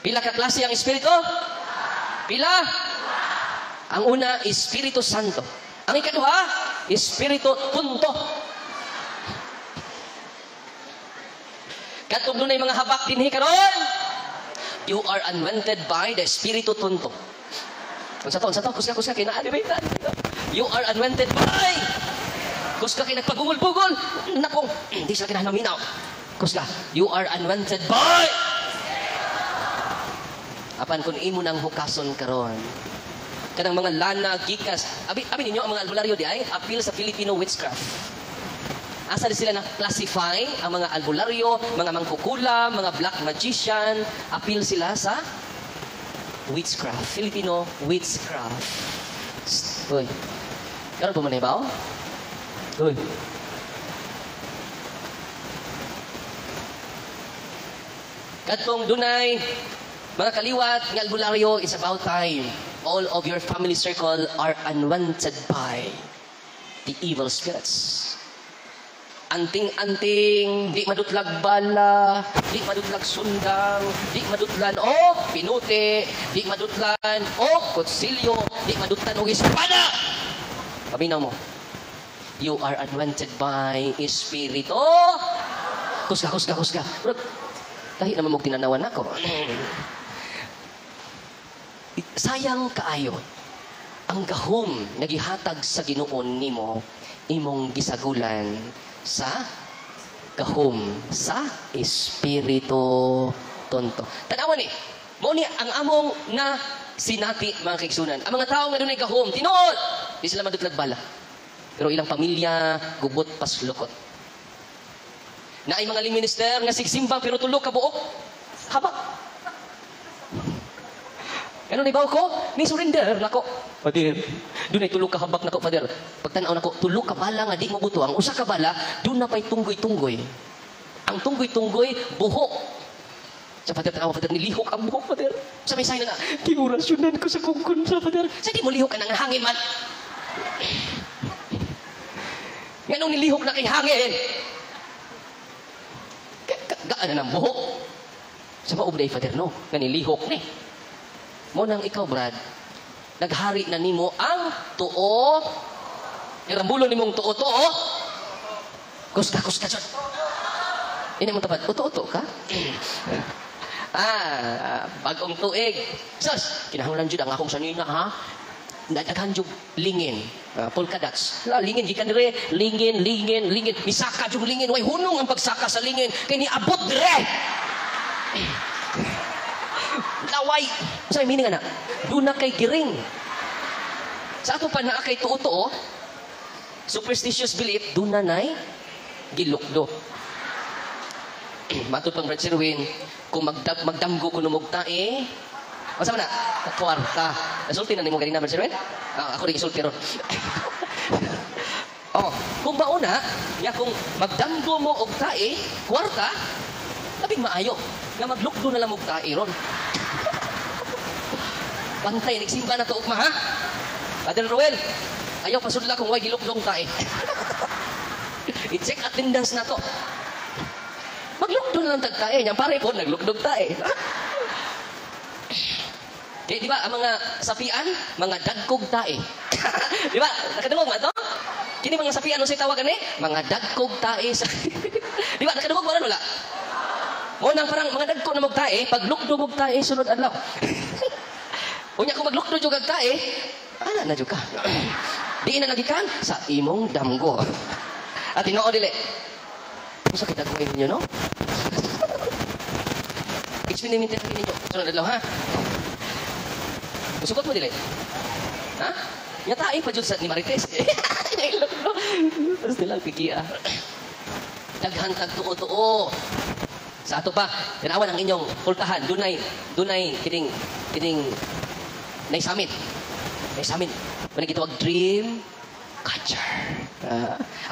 Pila kaklase ang Espiritu? Pila? Ang una, Espiritu Santo. Ang ikaduha, Espiritu Punto. Katong dunay mga habak dinhi karon. You are anointed by the Espiritu Tunto. Kung sa to, kuska, kina-animate. You are anointed by. Kuska kay nagpagugol-bugol. Nakong, hindi sila kinahanaminaw. Kuska, you are anointed by. Apan kung imo nang hukason karon. Kanang mga lana, gikas. Abi ninyo ang mga albularyo di ay appeal sa Filipino witchcraft. Asa sila na classify ang mga albularyo, mga mangkukula, mga black magician, appeal sila sa witchcraft, Filipino witchcraft. Uy. Karon po man ba? Uy. Katong dunay mga kaliwat ng albularyo, it's about time. All of your family circle are anointed by the evil spirits. Anting-anting, di madutlag bala, di madutlag sundang, di madutlan o pinuti, di madutlan o kutsilyo, di madutlan o espada. Paminaw mo. You are anointed by Espiritu. Kusga. Kahit naman mong tinanawan ako. Sayang kaayo ang gahom nagihatag sa Ginoo nimo imong gisagulan sa gahom sa Espiritu Tonto. Tanawan ni, mo ni ang among na sinati mga kaigsunan. Ang mga tao nga dunay gahom, tinuod, di sila madutlag bala. Pero ilang pamilya gubot paslukot. Naay mga ling minister nga sigsimba pero tulo ka buok. Habak. Ano ni baw ko? Ni surrender nako. Father, doon ay tulog ka habak nako, Father. Pagtanaw nako, tulog ka bala nga di mo buto. Ang usa ka bala, doon na pa'y tunggoy-tunggoy. Ang tunggoy-tunggoy, buhok. Sa Father, tanaw, Father, nilihok ang buhok, Father. Sa may sign na, kiurasyonan ko sa kungkon sa Father. Sa di mo lihok ka ng hangin man. Nganong nilihok na kay hangin? Gaan na ng buhok. Sa maob na Father, no? Nga nilihok ni. Mo nang ikaw, Brad, naghari na nimo ang tuo. Irambulo nimong tuo-tuo. Kuska. Ini mo tapat, uto-uto ka? Bagong tuig. Sus, kinahanglan jud ang akong sanina, ha? Nadaghan jud lingin. Polka dots. Lingin, gikan dire. Lingin. Misaka jud lingin. Way hunong ang pagsaka sa lingin. Kaya niabot dire. Laway. Sa'yo, meaning anak, doon na kay giring. Sa ato pa na kay tuo-tuo, superstitious belief, doon na na'y gilukdo. Matod pang Brad Sirwin, kung magdamgo ko numugta masama na, kwarta. Nasulti na ni mo ganina, Brad Sirwin? Ako rin isulti ron. Kung mauna, kung magdamgo mo og tae, kwarta, labing maayo. Nga maglukdo na lang og tae ron. Pantay, nagsimba na to ugma, ha? Father Roel, ayaw pasudla kung way gilukdong tae. I-check attendance na to. Maglukdo na lang tagtae. Yang pare po, naglukdog tae. Di ba, ang mga sapian, mga dagkog tae. Di ba, nakadungog mo ito? Kini mga sapian, ano sa'y tawagan mga dagkog tae. Di ba, nakadungog mo rin wala? Mo nang parang mga dagkog na magtae, pag lukdog magtae, sunod adlaw. Unya kung maglukdo jud kag tae, ana na jud ka. Di na nagikan sa imong damgo. At tinuod dili. Usa kita gawin ninyo, no? Experiment ninyo. Sunod adlaw, ha? Musukot mo dili. Ha? Nya tae pa jud sa ni Marites. Tapos nila pigia. Daghan kag tuo-tuo. Sa ato pa, tanawan ang inyong pultahan. Dunay kining Nay samin. Muna gitawag dream catcher.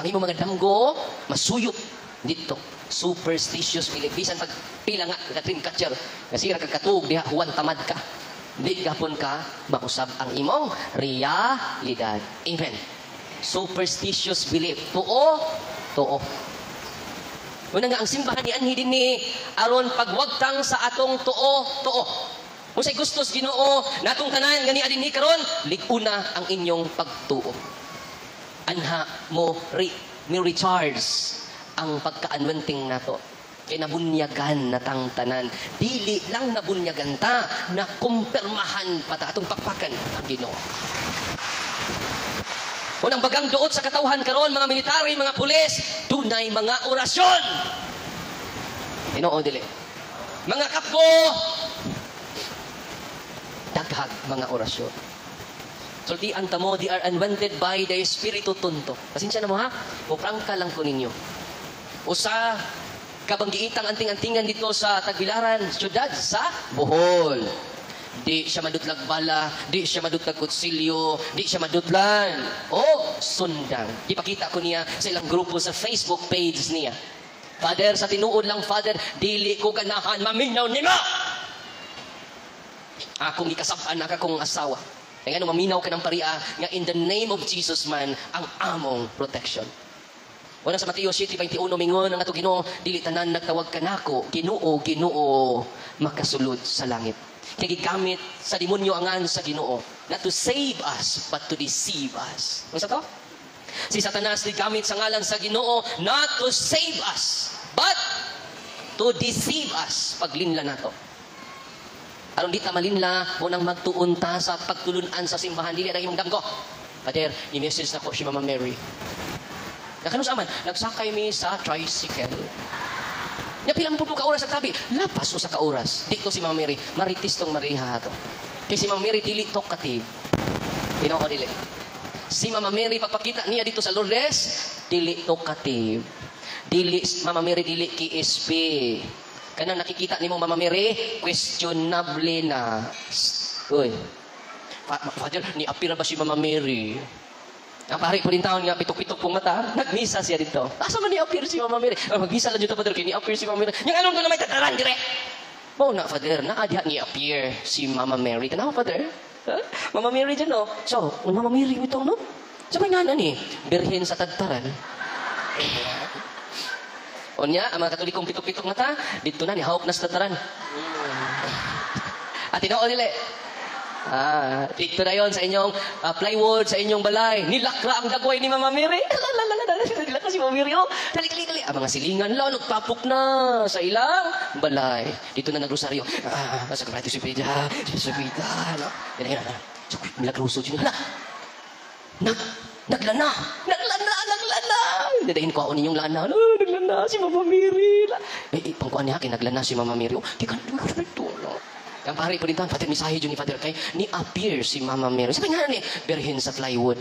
Ang imong mga damgo, masuyot dito. Superstitious belief. Bisan pag pila nga, dream catcher. Nasira kag katug, diha, huwan tamad ka. Di gapon ka, mausab ang imong realidad. Amen. Superstitious belief. Tuo. Muna nga, ang simbahan ni Anhi din ni aron pagwagtang sa atong tuo. Kung sa'y gustos Ginoo, natong tanan, gani adin ni karon, liguna ang inyong pagtuo. Anha mo recharge ang pagka-anointing nato. Kaya nabunyagan natang tanan. Dili lang nabunyagan ta, na kumpirmahan pa ta atong pakpakan ang Ginoo. Unang bagang duot sa katawhan karon, mga military, mga pulis, dunay mga orasyon. Ginoo dili. Mga kapko, daghag mga orasyon. Sultian ta mo, they are anointed by the Espiritu Tunto. Pasensya na mo, ha? Muprangka lang ko ninyo. Usa, kabanggiitang anting-antingan dito sa Tagbilaran, syudad sa Bohol. Di siya madutlag bala, di siya madutlag kutsilyo, di siya madutlan. Sundang. Ipakita ko niya sa ilang grupo sa Facebook page niya. Father, sa tinuod lang, Father, dili ko ganahan maminaw nila. Akong ikasabaan na kakong asawa. Kaya nga maminaw ka ng paria nga in the name of Jesus man ang among protection. Wala sa Mateo 7:21 mingon ang ato Ginoo, dili tanan nagtawag kanako, Ginoo, makasulod sa langit. Kaya gigamit sa demonyo angan sa Ginoo, not to save us but to deceive us. Ano sa to? Si Satanas gigamit sa ngalan sa Ginoo not to save us but to deceive us. Paglinla nato. Aron di ta malinla, munang magtuon ta sa pagtulunan sa simbahan, dili na imong damgo. Father, i-message na ko si Mama Mary. Nakanos aman, nagsakay mi sa tricycle. Nya pilang pud ka oras sa tabi, lapas usa ka oras. Dito si Mama Mary, maritis tong Mariha to. Kay si Mama Mary dili talkative. Tinoo dili. Si Mama Mary papakita niya dito sa Lourdes, dili talkative. Dili Mama Mary dili KSP. Kanang nakikita nimo Mama Mary, questionable na. Uy. Father, ni-appear ba si Mama Mary? Ang pari po din taon nga, pitok-pitok pong mata, nagmisa siya dito. Asa man ni-appear si Mama Mary? Magmisa lang dito, Father, kaya ni-appear si Mama Mary. Yung anong ko na may tataran, dire. Mau na, Father, naadya ni-appear si Mama Mary. Tanawa, Father? Mama Mary dyan, no? So, Mama Mary ito, no? Sa may nga na ni, birhen sa tagtaran. O niya, ang mga katolikong pitok-pitok mata, dito na, ni hawak na sa tataran. At tinoo nila dito na yon sa inyong plywood, sa inyong balay. Nilakra ang dagway ni Mama Mary. Nilakra si Mama Mary. Dali. Ang mga silingan lang, nagpapok na sa ilang balay. Dito na nagrosaryo. Nasa kabrati si Pida. Si Pida. Milagruso siya. Naglana. Dadahin ko ako ninyong lana. Naglana si Mama Mary. Pangkuhan niya, kinaglana si Mama Mary. Di ka dito. Ang pari po din taon, Father, misahe dyan ni Father kay ni-appear si Mama Mary. Sabi nga ni, berhin sa plywood.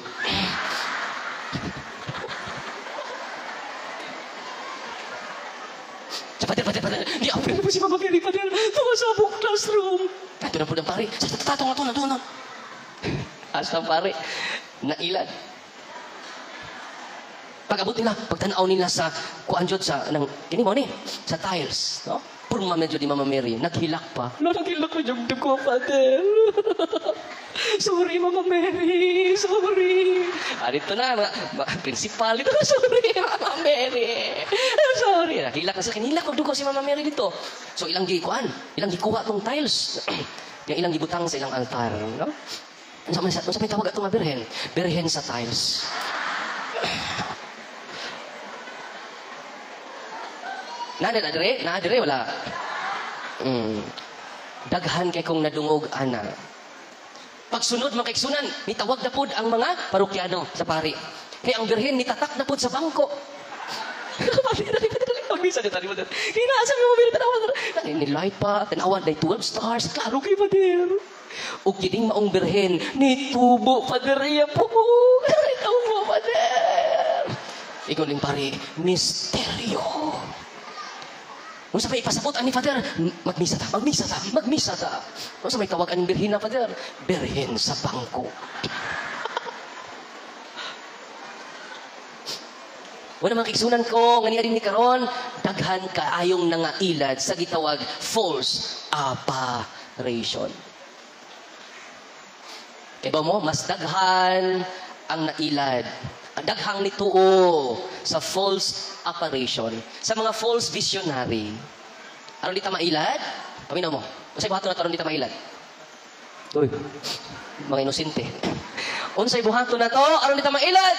Sa Father, ni-appear po si Mama Mary, Father. Tumasabok classroom. Ito na po ng pari. Sa tatong na doon. Asa ang pari, nailan. Pag-abot nila, pagtanaw nila sa kuanjot sa, kini mo ni, sa tiles, no? Purma medyo di Mama Mary, naghilak pa. Naghilak ko yung dugo, Father. Sorry, Mama Mary. Sorry. Dito na, principal. Ito na, sorry, Mama Mary. Sorry. Naghilak na sila. Kinilak ko dugo si Mama Mary dito. So, ilang gikuha tong tiles. Yung ilang gibutang sa ilang altar. No? Sa may tawag itong birhen. Birhen sa tiles. Nadire, wala. Daghan kay kong nadungog, ana. Pagsunod, makaiksunan, nitawag na pod ang mga parokyano sa pari. Kaya ang birhen, nitatak na pod sa bangko. Pag-misa niya, tani mo din. Hinaasan mo, nilight pa, tanawan, day 12 stars, klaro kay Father. O kining maong birhen, nitubo, Father, iya po. Nitubo, Father. Ikaw ling pari, misteryo. Kung sa may ipasabot, ani Father, magmisa ta. Kung sa may tawag aning birhin na, Father, birhin sa bangko. Wala mga kiksunan ko, nga niya din ni karon, daghan kaayong nangailad sa gitawag false apparition. Kaya ba mo, mas daghan ang nailad. Daghang nituo sa false apparition, sa mga false visionary. Aron di ta mailad? Paminaw mo. Unsay buhaton na aron di ta mailad? Uy, mga inosente. Unsay buhaton na to aron di ta mailad?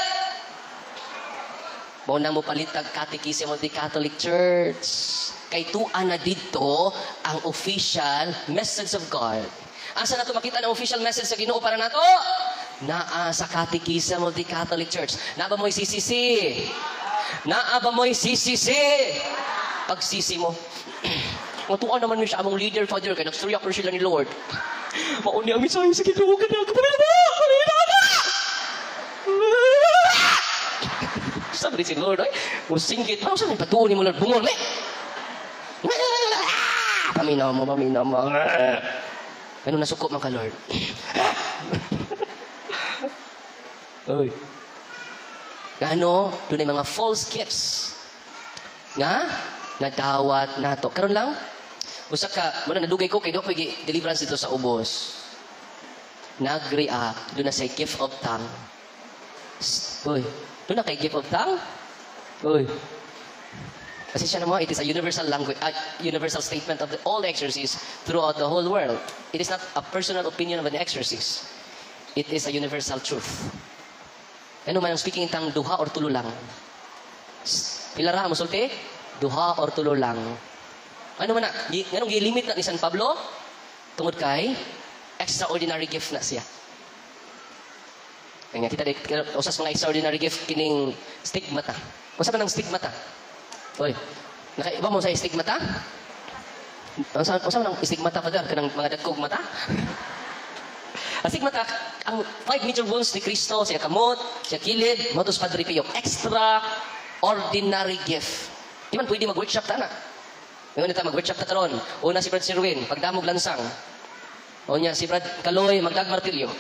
Mao na mo palitag catechism of the Catholic Church. Kay tuan na dito ang official message of God. Asa na to makita ang official message sa Ginoo para nato? Naa sa Catechism of the Catholic Church. Naa ba mo'y sisisi? Pag sisi mo, matuan naman mo siya among leader, Father, kaya nagsurya ko sila ni Lord. Mauni ang misahe sa Ginoo, kaya ako, Panginoon! Sabi si Lord, musingkit, saan may patuon ni mo, Lord, bungol, paminaw mo. Ano nasuko man ka, Lord? Oy. Gano, doon ay mga false gifts. Nga dawat nato. Karon lang, usa ka, muna nadugay ko kay do pagi deliverance dito sa ubos. Nag-react doon na say gift of tongue. Oy, doon na kay gift of tongue? Oy. Kasi siya naman, it is a universal language, universal statement of all exorcists throughout the whole world. It is not a personal opinion of an exorcist. It is a universal truth. Ano man ang speaking in tongue, duha or tulo lang. Pila ra, musulti? Duha or tulo lang. Ano man na, ganong gilimit na ni San Pablo? Tungod kay, extraordinary gift na siya. Kaya kita usas mga extraordinary gift kining stigmata. Usa man ang stigmata? Oy, nakaiba mo sa stigmata? Usa man ang stigmata, Father, kanang mga dagkog mata? Stigmata, ang 5-meter wounds ni Kristo, siya kamot, siya kilid, motos Padre Pio, extraordinary gift. Di man pwede mag-workshop ta na. Ngayon ito, mag-workshop ta karon. Una si Brad Sirwin, pagdamog lansang. O niya, si Brad Kaloy, magdagmartilyo.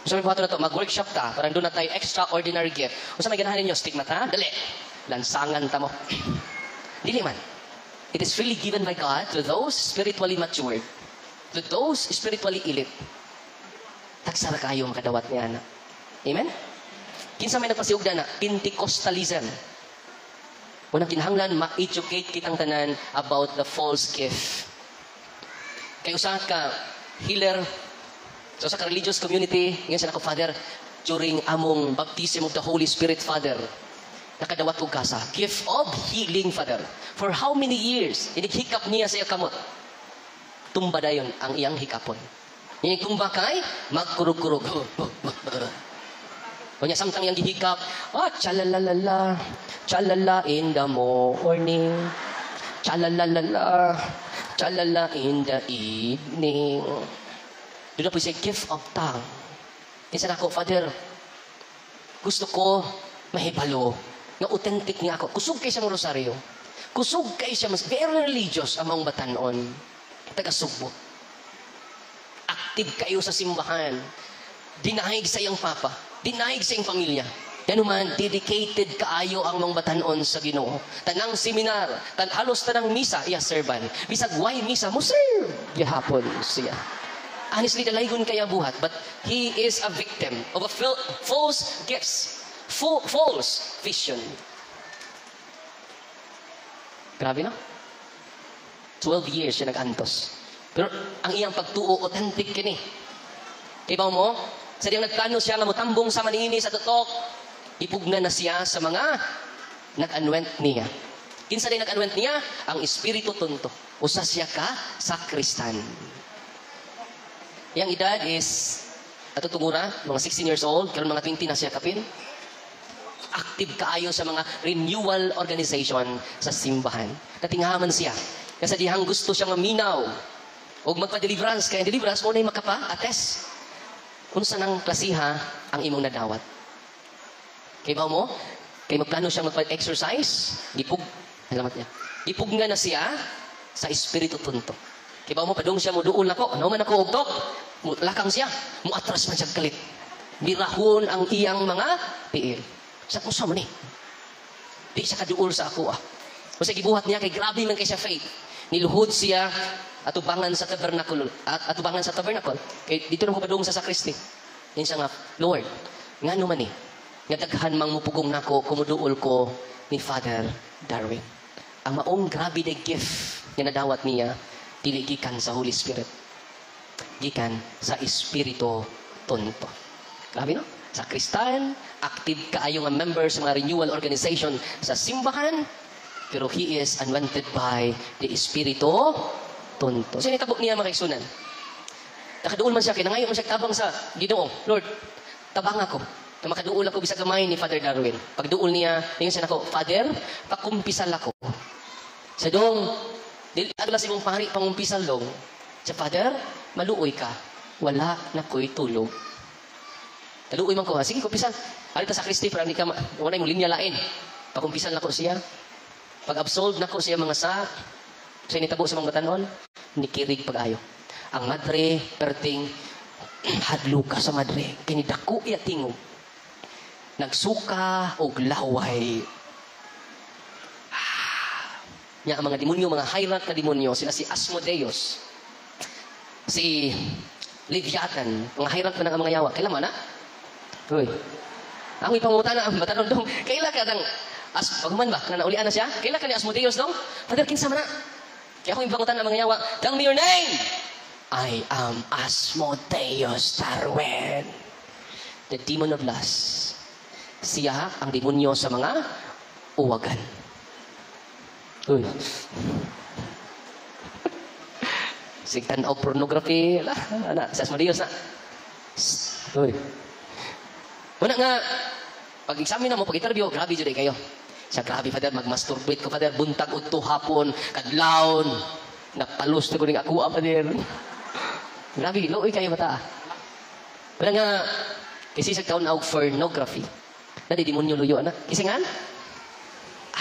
Gusto mo na to, mag-workshop ta, parang doon na tayo extraordinary gift. Kung sa may ganahan ninyo, stigma ta, dali. Lansangan ta mo. Dili man. It is freely given by God to those spiritually matured, to those spiritually elite. Tagsara kayo makadawat niya na. Amen? Kinsa may nagpasiugda na, Pentecostalism. Unang kinahanglan, ma-educate kitang tanan about the false gift. Kaya usahat ka, healer, so sa religious community, ngayon sa nako, Father, during among baptism of the Holy Spirit, Father, nakadawat ko ka sa gift of healing, Father. For how many years, inighikap niya sa iyang kamot. Tumba dayon ang iyang hikapon. Yung tumba kay, magkurug-kurug. O niya, samtang yung gihikap, chalalala, chalala in the morning, chalalala, chalala in the evening. Doon na po siya, gift of tongue. Isa na ako, Father, gusto ko mahibalo, nga authentic niya ako. Kusog kayo sa mga rosaryo. Kusog kayo siya, mas very religious ang mga batanon. Taga-sugbo. Active kayo sa simbahan. Dinahig sa iyong papa. Dinahig sa iyong pamilya. Yan naman, dedicated kaayo ang mga batanon sa Ginoo. Tanang seminar, halos tanang misa, iya serban. Bisag why misa, mo serve. Gihapon siya. Honestly, dalaygon kaya buhat, but he is a victim of a false gifts. False vision. Grabe na. 12 years siya nag-antos. Pero ang iyang pagtuo, authentic kini. Ibaw mo, sa diyang nagkano siya nga mutambong sa manini sa tutok, ipugna na siya sa mga nag-anwent niya. Kinsa din nag-anwent niya? Ang Espiritu Tunto. Usa siya ka sa Kristan. Yang edad is, atutungura, mga 16 years old, karon mga 20 na siya kapin. Active kaayo sa mga renewal organization sa simbahan. Natinghaman siya. Kasi dihang gusto siya maminaw o magpa-deliverance. Kaya deliverance mo na yung makapa-attest. Unsa nang klasiha ang imong nadawat. Kaya ba mo? Kaya magplano siya magpa-exercise. Salamat niya. Ipug nga na siya sa Espiritu Tunto. Kaya ba mo, padung siya mo duol na ko. Ano man ako ugtok? Lakang siya. Muatras man siya kalit. Birahon ang iyang mga tiil. Sa puso mo ni. Di siya kaduol sa ako Kasi gibuhat niya kay grabe man kay siya faith. Niluhod siya atubangan sa tabernacle. Atubangan sa tabernacle. Kay dito na ko padung sa sakristi. Yan siya nga, Lord, nga naman nga daghan mang mupugong nako kumuduol ko ni Father Darwin. Ang maong grabe na gift nga nadawat niya, dili gikan sa Holy Spirit. Gikan sa Espiritu Tunto. Grabe no? Sa Kristan, active kaayo nga member sa mga renewal organization sa simbahan, pero he is anointed by the Espiritu Tunto. So, nitabok niya mga kaigsunan. Nakaduol man siya, kinangayon man siya tabang sa Ginoo. Lord, tabang ako. Na makaduol ako bisa gamay ni Father Darwin. Pagduol niya, ngayon siya nako, Father, pakumpisal ako. Sa dong, agla si mong pari, pangumpisal dong. Sa Father, maluoy ka. Wala na ko'y tulog. Taluoy man ko, sige, kumpisal. Alita sa Kristi, para hindi ka, wala yung linya lain. Pakumpisal na ko siya. Pag-absolve na ko siya mga sa initabo sa mga batanon, nikirig pag-ayo. Ang madre, perting, hadlo ka sa madre. Kinidako iya tingog. Nagsuka o laway. Nya ang mga demonyo, mga high-rank na demonyo, sila si Asmodeus, si Leviathan, mga high-rank na ng mga yawa. Kailan man na? Uy. Ang ipangutan na, batanon dong, kailan ka ng paghuman ba? Kaya naulian na siya? Kailan ka ni Asmodeus dong? Father, kinsa man na? Kaya ako ipangutan ng mga yawa, tell me your name! I am Asmodeus Darwin, the demon of lust. Siya ang demonyo sa mga uwagan. Uy. Sigtan o pornography. Sa Asmodeus na. Uy. Una nga, pag-examine na mo, pag-interview, grabe dyan kayo. Siya, grabe, Father, mag-masturbate ko, Father, buntag udto hapon, kadlawon, napalos na ko rin ako, Father. Grabe, looy kayo bata. Una nga, kasi sa taon na pornography, nadidemonyo luyo na. Kasi nga,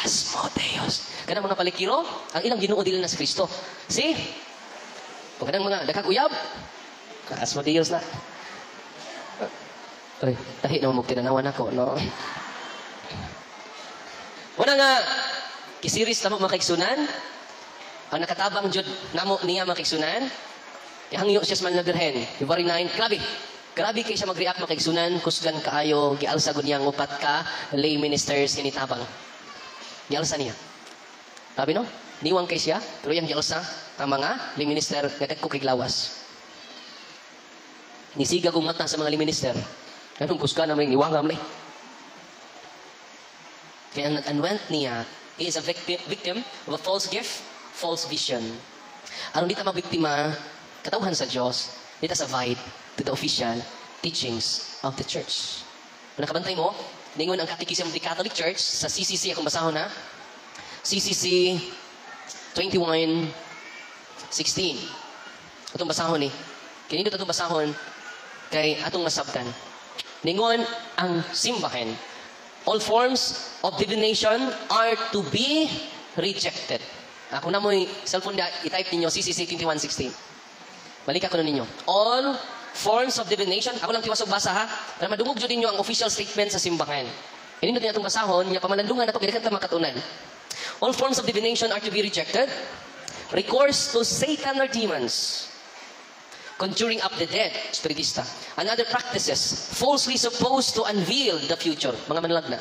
Asmodeus. Kanang mga palikiro, ang ilang Ginoo dili na sa Kristo. See? Pagkadang mga dakag uyab, Taas mo Diyos na. Ay, tahi na mo tinanawan ako, no? Una nga, kisiris na mo makaigsunan. Ang nakatabang jud namo niya makaigsunan. Ihangyo siya sa mga birhen. February 9, grabe. Grabe kay siya mag-react makaigsunan. Kusgan kaayo, gialsa gud niya upat ka lay ministers kinitabang. Gialsa niya. Grabe no? Niwang kay siya, pero yung gialsa ang mga lay minister nagkadko kay lawas. Nisiga kong mata sa mga lay minister. Kanong kusgan na may niwangam ni. Kaya ang nag-unwent niya, he is a victim of a false gift, false vision. Aron dito mabiktima, katawhan sa Diyos, dito sa void to the official teachings of the church. Kung nakabantay mo, ningon ang Catechism of the Catholic Church sa CCC, akong basahon na, CCC 21:16. Atong basahon eh. Kaya dito atong basahon, kay atong masabtan. Ningon ang simbahan, all forms of divination are to be rejected. Kung na mo yung cellphone na, i-type ninyo CCC 21:16. Balik ako na ninyo. All forms of divination, ako lang tiwasog basa ha, para madungog dyan ninyo ang official statement sa simbahan. Hindi na itong basahon, niya pamalandungan na ito, kaya ka makatunan. All forms of divination are to be rejected. Recourse to Satan or demons. Conjuring up the dead, spiritista. And other practices, falsely supposed to unveil the future. Mga manlag na.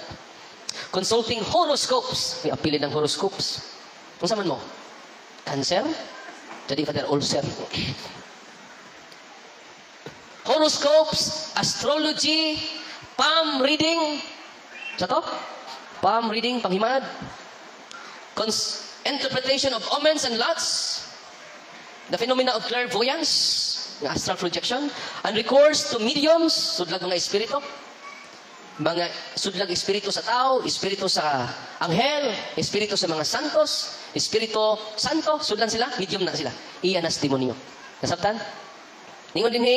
Consulting horoscopes. May apilin ng horoscopes. Kung saan mo? Cancer? Jadi Father ulcer. Horoscopes, astrology, palm reading. Sa to? Palm reading, panghimad. Interpretation of omens and lots. The phenomena of clairvoyance. Astral projection, and recourse to mediums, sudlag mga espiritu, mga sudlag espiritu sa tao, espiritu sa anghel, espiritu sa mga santos, espiritu santo, sudlan sila, medium na sila. Iyan as demonyo. Nasabtan? Ningon din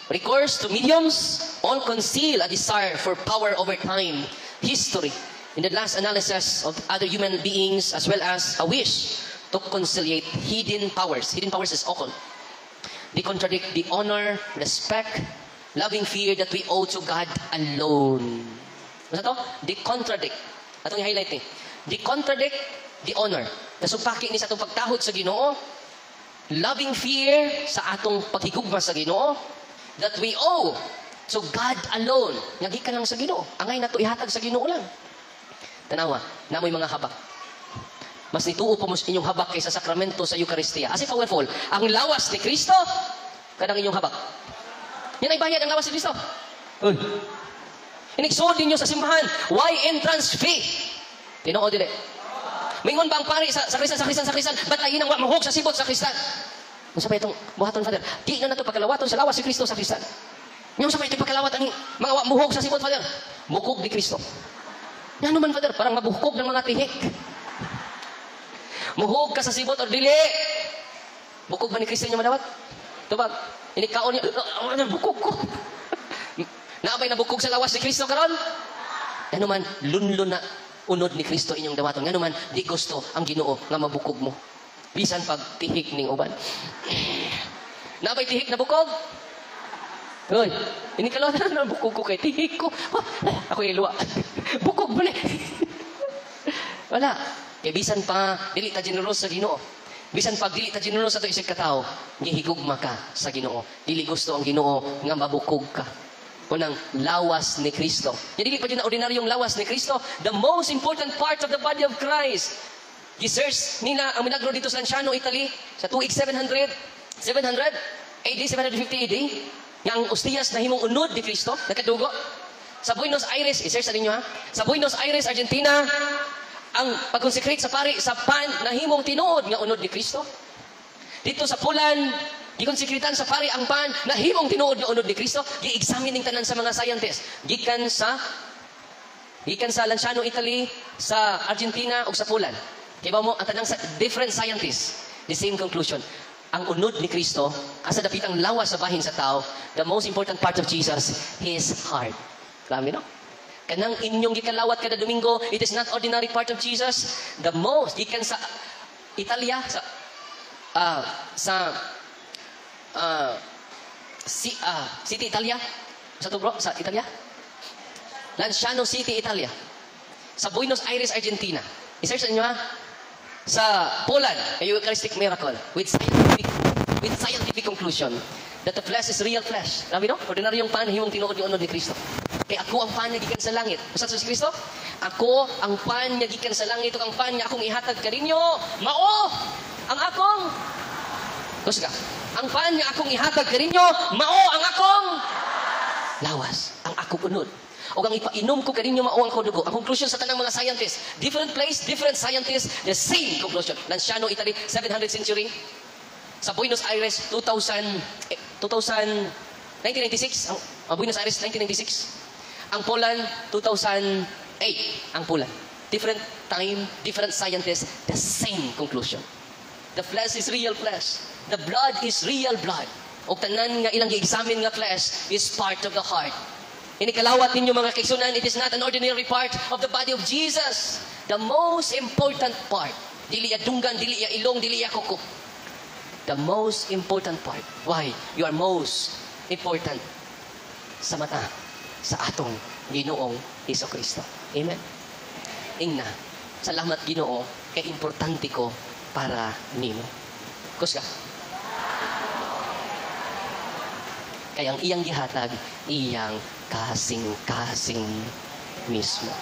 recourse to mediums, all conceal a desire for power over time, history, in the last analysis of other human beings, as well as a wish to conciliate hidden powers. Hidden powers is occult. They contradict the honor, respect, loving fear that we owe to God alone. Ano to? They contradict. Atong i-highlight ni. They contradict the honor. Kasupaki ni sa atong pagtahod sa Ginoo. Loving fear sa atong paghigugma sa Ginoo. That we owe to God alone. Nagikan lang sa Ginoo. Angay na to ihatag sa Ginoo lang. Tanawa, namoy mga habak. Mas nituo po mo inyong habak kaysa sakramento sa Eucharistia. As if powerful. Ang lawas ni Kristo, kadang inyong habak. Yan ay bayad ang lawas ni Kristo. Inigsod ninyo sa simbahan. Why entrance fee? Tinoo dili. Mingon ba ang pari sa sakristan, batayin ang mahog sa sibot sa kristan. Kung sabay itong buhaton, Father, di na nato pagkalawaton sa lawas si Kristo sa kristan. Ngayon sabay itong pagkalawat ang mga muhog sa sibot, Father. Bukog ni Kristo. Yan naman, Father, parang mabukog ng mga tihik. Muhog ka sa sibot o dili. Bukog ba ni Kristo niya madawat? Tubag, inikaon niya, bukog ko. Naabay na bukog sa lawas ni Kristo karon? Ano man, lunlun na unod ni Kristo inyong dawaton. Ano man, di gusto ang Ginoo nga mabukog mo. Bisan pag tihik ning uban. Naabay tihik na bukog? Uy, inikalaw na bukog ko kay tihik ko. Ako yung luwa. Bukog ba ni? Wala. Kaya bisan pa, dili ta generous sa Ginoo. Bisan pag dili ta generous sa ito isip katao, gihigugma ka sa Ginoo. Dili gusto ang Ginoo nga mabukog ka. Unang lawas ni Kristo. Dili pa dyan na ordinaryong lawas ni Kristo. The most important part of the body of Christ. Gisearch nila ang milagro dito sa Lanciano, Italy, sa tuig 700 AD, 750 AD, nga ang ostiyas na himong unod ni Kristo, nakadugo. Sa Buenos Aires, i-search sa ninyo ha, sa Buenos Aires, Argentina, ang pag-consecrate sa pari sa pan na himong tinuod nga unod ni Kristo. Dito sa Poland, gikonsekretan sa pari ang pan na himong tinuod nga unod ni Kristo. Gi-examine ning tanan sa mga scientists. Gikan sa Lanciano, Italy, sa Argentina ug sa Poland. Kaya ba mo ang tanang different scientists, the same conclusion. Ang unod ni Kristo, asa dapit ang lawas sa bahin sa tao, the most important part of Jesus, His heart. Grabe no? Kanang inyong gikalawat kada Domingo, it is not ordinary part of Jesus. The most, gikan sa Italia, sa sa City Italia. Sa to bro, sa Italia? Lanciano City, Italia. Sa Buenos Aires, Argentina. I-search niyo ha. Sa Poland, a Eucharistic miracle with scientific conclusion that the flesh is real flesh. Sabi no? Ordinaryong pan, himong tinuod ni unod ni Kristo. Kaya ako ang pan niya gikan sa langit. Basta sa Kristo? Ako ang pan niya gikan sa langit. Ito ang pan niya akong ihatag kaninyo. Mao! Ang akong... Kusga. Ang pan niya akong ihatag kaninyo. Mao! Ang akong... lawas. Ang akong unod. O ang ipainom ko kaninyo mao ang dugo. Ang conclusion sa tanang mga scientists. Different place, different scientists, the same conclusion. Lanciano, Italy, 700th century. Sa Buenos Aires, 1996. Ang Buenos Aires, 1996. Ang Poland, 2008. Ang Poland. Different time, different scientists, the same conclusion. The flesh is real flesh. The blood is real blood. O tanan nga ilang gi-examine nga flesh is part of the heart. Inikalawat ninyo mga kaigsunan, it is not an ordinary part of the body of Jesus. The most important part. Dili ya dunggan, dili ya ilong, dili ya kuko. The most important part. Why? You are most important sa mata sa atong Ginoong Hesukristo. Amen. Ingna, salamat Ginoo kay importante ko para nimo. Kusga. Kaya ang iyang gihatag, iyang kasing-kasing mismo.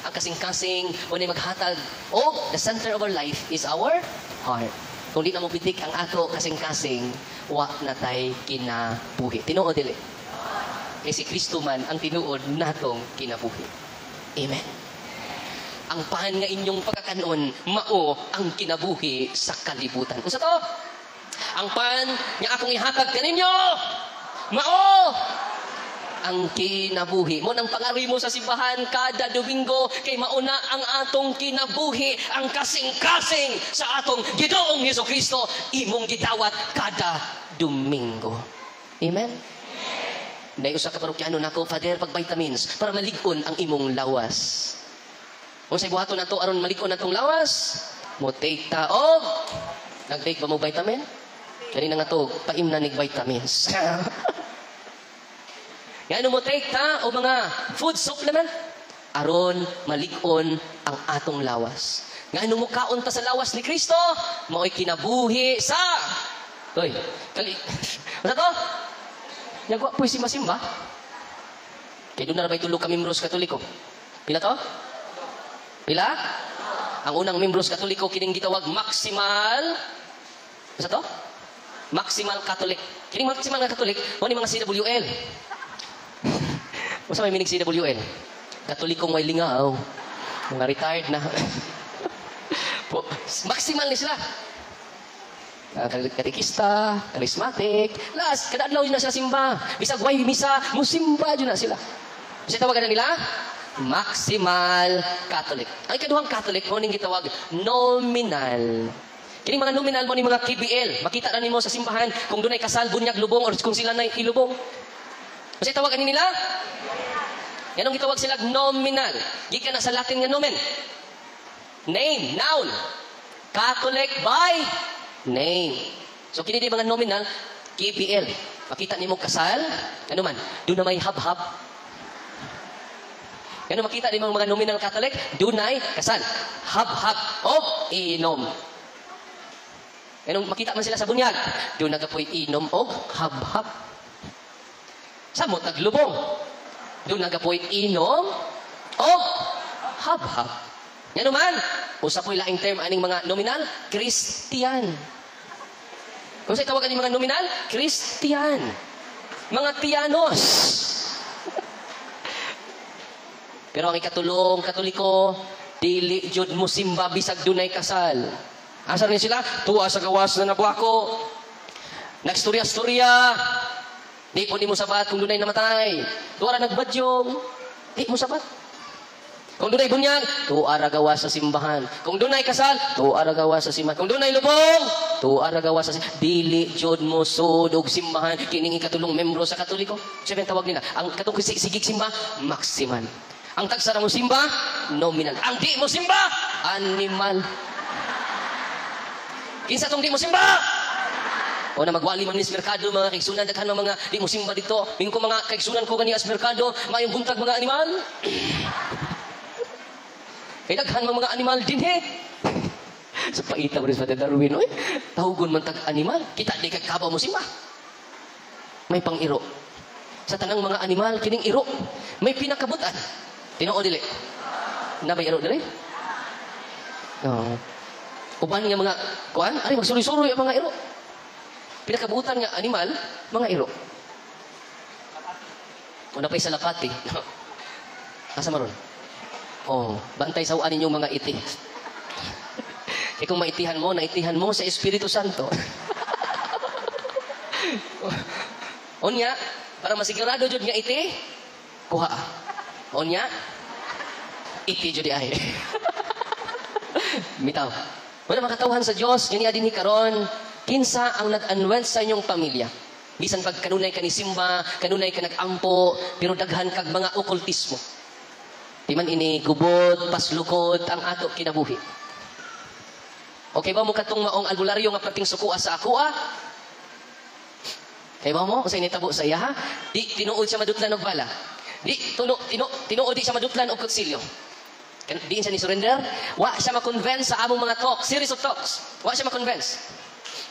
Ang kasing-kasing, unay maghatag, the center of our life is our heart. Kung di na mo bitik ang ato kasing-kasing, wa na tay kinabuhi. Tinuod dili. Kay si Kristo man ang tinuod natong kinabuhi. Amen. Ang pan nga inyong pagkakanon, mao ang kinabuhi sa kalibutan. Kung sa to, ang pan nga akong ihatag kaninyo, mao ang kinabuhi. Mo nang pangari mo sa simbahan kada Domingo kay mauna ang atong kinabuhi, ang kasing-kasing sa atong Ginoong Hesukristo imong gidawat kada Domingo. Amen. Dahil usa ka parokyano nako, Father, pag vitamins para malig-on ang imong lawas. Kung sa buhaton nato aron malig-on natong lawas, mo take ta og nag-take ba mo vitamin? Kanina nga to, paim na nig vitamins. Yan mo take ta o mga food supplement aron malig-on ang atong lawas. Ngano mo kaon ta sa lawas ni Kristo, mao'y kinabuhi sa Ano to? Yagwa po si masimba. Kaya doon na ba itulog ka membros katoliko? Pila to? Pila? Ang unang membros katoliko kining gitawag maximal. Ano to? Maximal Catholic. Kining maximal nga Catholic, mo ni mga CWL. Masa may minig CWL? Katolikong may lingaw. Mga retired na. Maximal ni sila. Katekista, charismatic. Last, kada adlaw na sila simba. Bisag way misa, musimba dyan na sila. Kasi tawagan na nila? Maximal Catholic. Ang ikaduhang Catholic, mo ning gitawag nominal. Kining mga nominal mo ni mga KBL. Makita na nimo sa simbahan kung doon ay kasal, bunyag, lubong, or kung sila na ilubong. Kasi tawagan nila? Yan ang gitawag sila nominal. Gikan na sa Latin nga nomen. Name, noun. Catholic by name. So kini di mga nominal, KPL. Makita nimo kasal, ano man, doon na may hab-hab. Ano makita nimo mga nominal Catholic, doon ay kasal, hab-hab o inom. Ano makita man sila sa bunyag, doon nagapoy inom o hab-hab. Samot naglubong, doon nagapoy inom o hab-hab. Yan naman, usa po'y laing term aning mga nominal, Christian. Kung sa'y tawagan yung mga nominal, Christian. Mga tiyanos. Pero ang ikatulong, katoliko, dili jud mo simba bisag dunay kasal. Asa rin sila? Tuwa sa gawas na nabuako. Nagstorya-storya. Di po di mo sabat kung dunay namatay. Tuwa ra nagbadyong. Di mo sabat. Kung dunay bunyag, tuwa ra gawas sa simbahan. Kung dunay kasal, tuwa ra gawas sa simbahan. Kung dunay lubong, tuwa ra gawas sa simbahan. Dili jud mo sud og simbahan kining ikatulong membro sa Katoliko. Sabi ang tawag nila, ang katong sigig simba, maximal. Ang tagsara mo simba, nominal. Ang di mo simba, animal. Kinsa tong di mo simba? O na magwali man nis merkado mga kaigsunan, daghan mga di mo simba dito. Mingon ko mga kaigsunan ko gani as merkado, mayong buntag mga animal. Kay daghan mga animal din he. Sa paita rin sa Darwin, oy, tahugon man tag animal, kita di kagkabaw mo simba. May pang-iro. Sa tanang mga animal, kining iro, may pinakabutan. Tinoo dili. Na may iro dili? No. Uban nga mga, kuan, ari magsuroy-suroy ang mga iro. Pinakabutan nga animal, mga iro. Una pa'y sa lapati. Asa maron? Oh, bantay sa uan ninyong mga iti. E kung maitihan mo sa Espiritu Santo. Onya, para masigurado jud nga iti, kuha. Onya, iti jud ay. Bitaw. Wala makatawhan sa Dios, gani adin ni karon. Kinsa ang nag-anwent sa inyong pamilya? Bisan pag kanunay ka ni simba, kanunay ka nag-ampo, pero daghan kag mga okultismo. Di man ini gubot, paslukot, ang ato kinabuhi. Okay ba mo katong maong albularyo nga pating sukua sa akua? Kay ba mo? Kung sa'yo nitabo sa iya, ha? Di tinuod siya madutlan og bala. Di tinuod di siya madutlan og kutsilyo. Di siya ni surrender. Wa siya ma-convince sa among mga talks, series of talks. Wa siya ma-convince.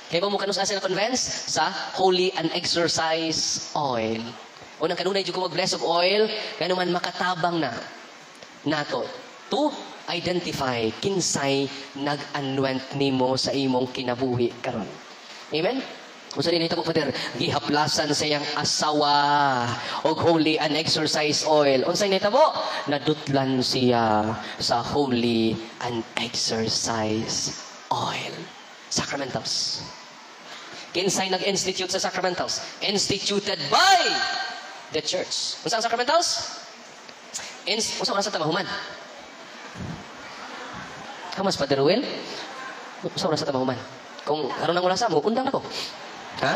Kaya ba mo kanus asa na-convince? Sa holy and exercise oil. Unang kanunay dyan ko mag-bless of oil, kaya naman makatabang na nato to identify kinsay nag-anoint nimo sa imong kinabuhi karon. Amen? Kung sa rin ito po, Father, gihaplasan sa iyang asawa og holy and exercise oil. Unsay nito po? Nadutlan siya sa holy and exercise oil. Sacramentals. Kinsay nag-institute sa sacramentals? Instituted by the church. Unsang sacramentals? Unsang oras sa tamahuman? Kamas, Father Will? Unsang oras sa tamahuman? Kung karon ang oras mo, undang ako. Ha?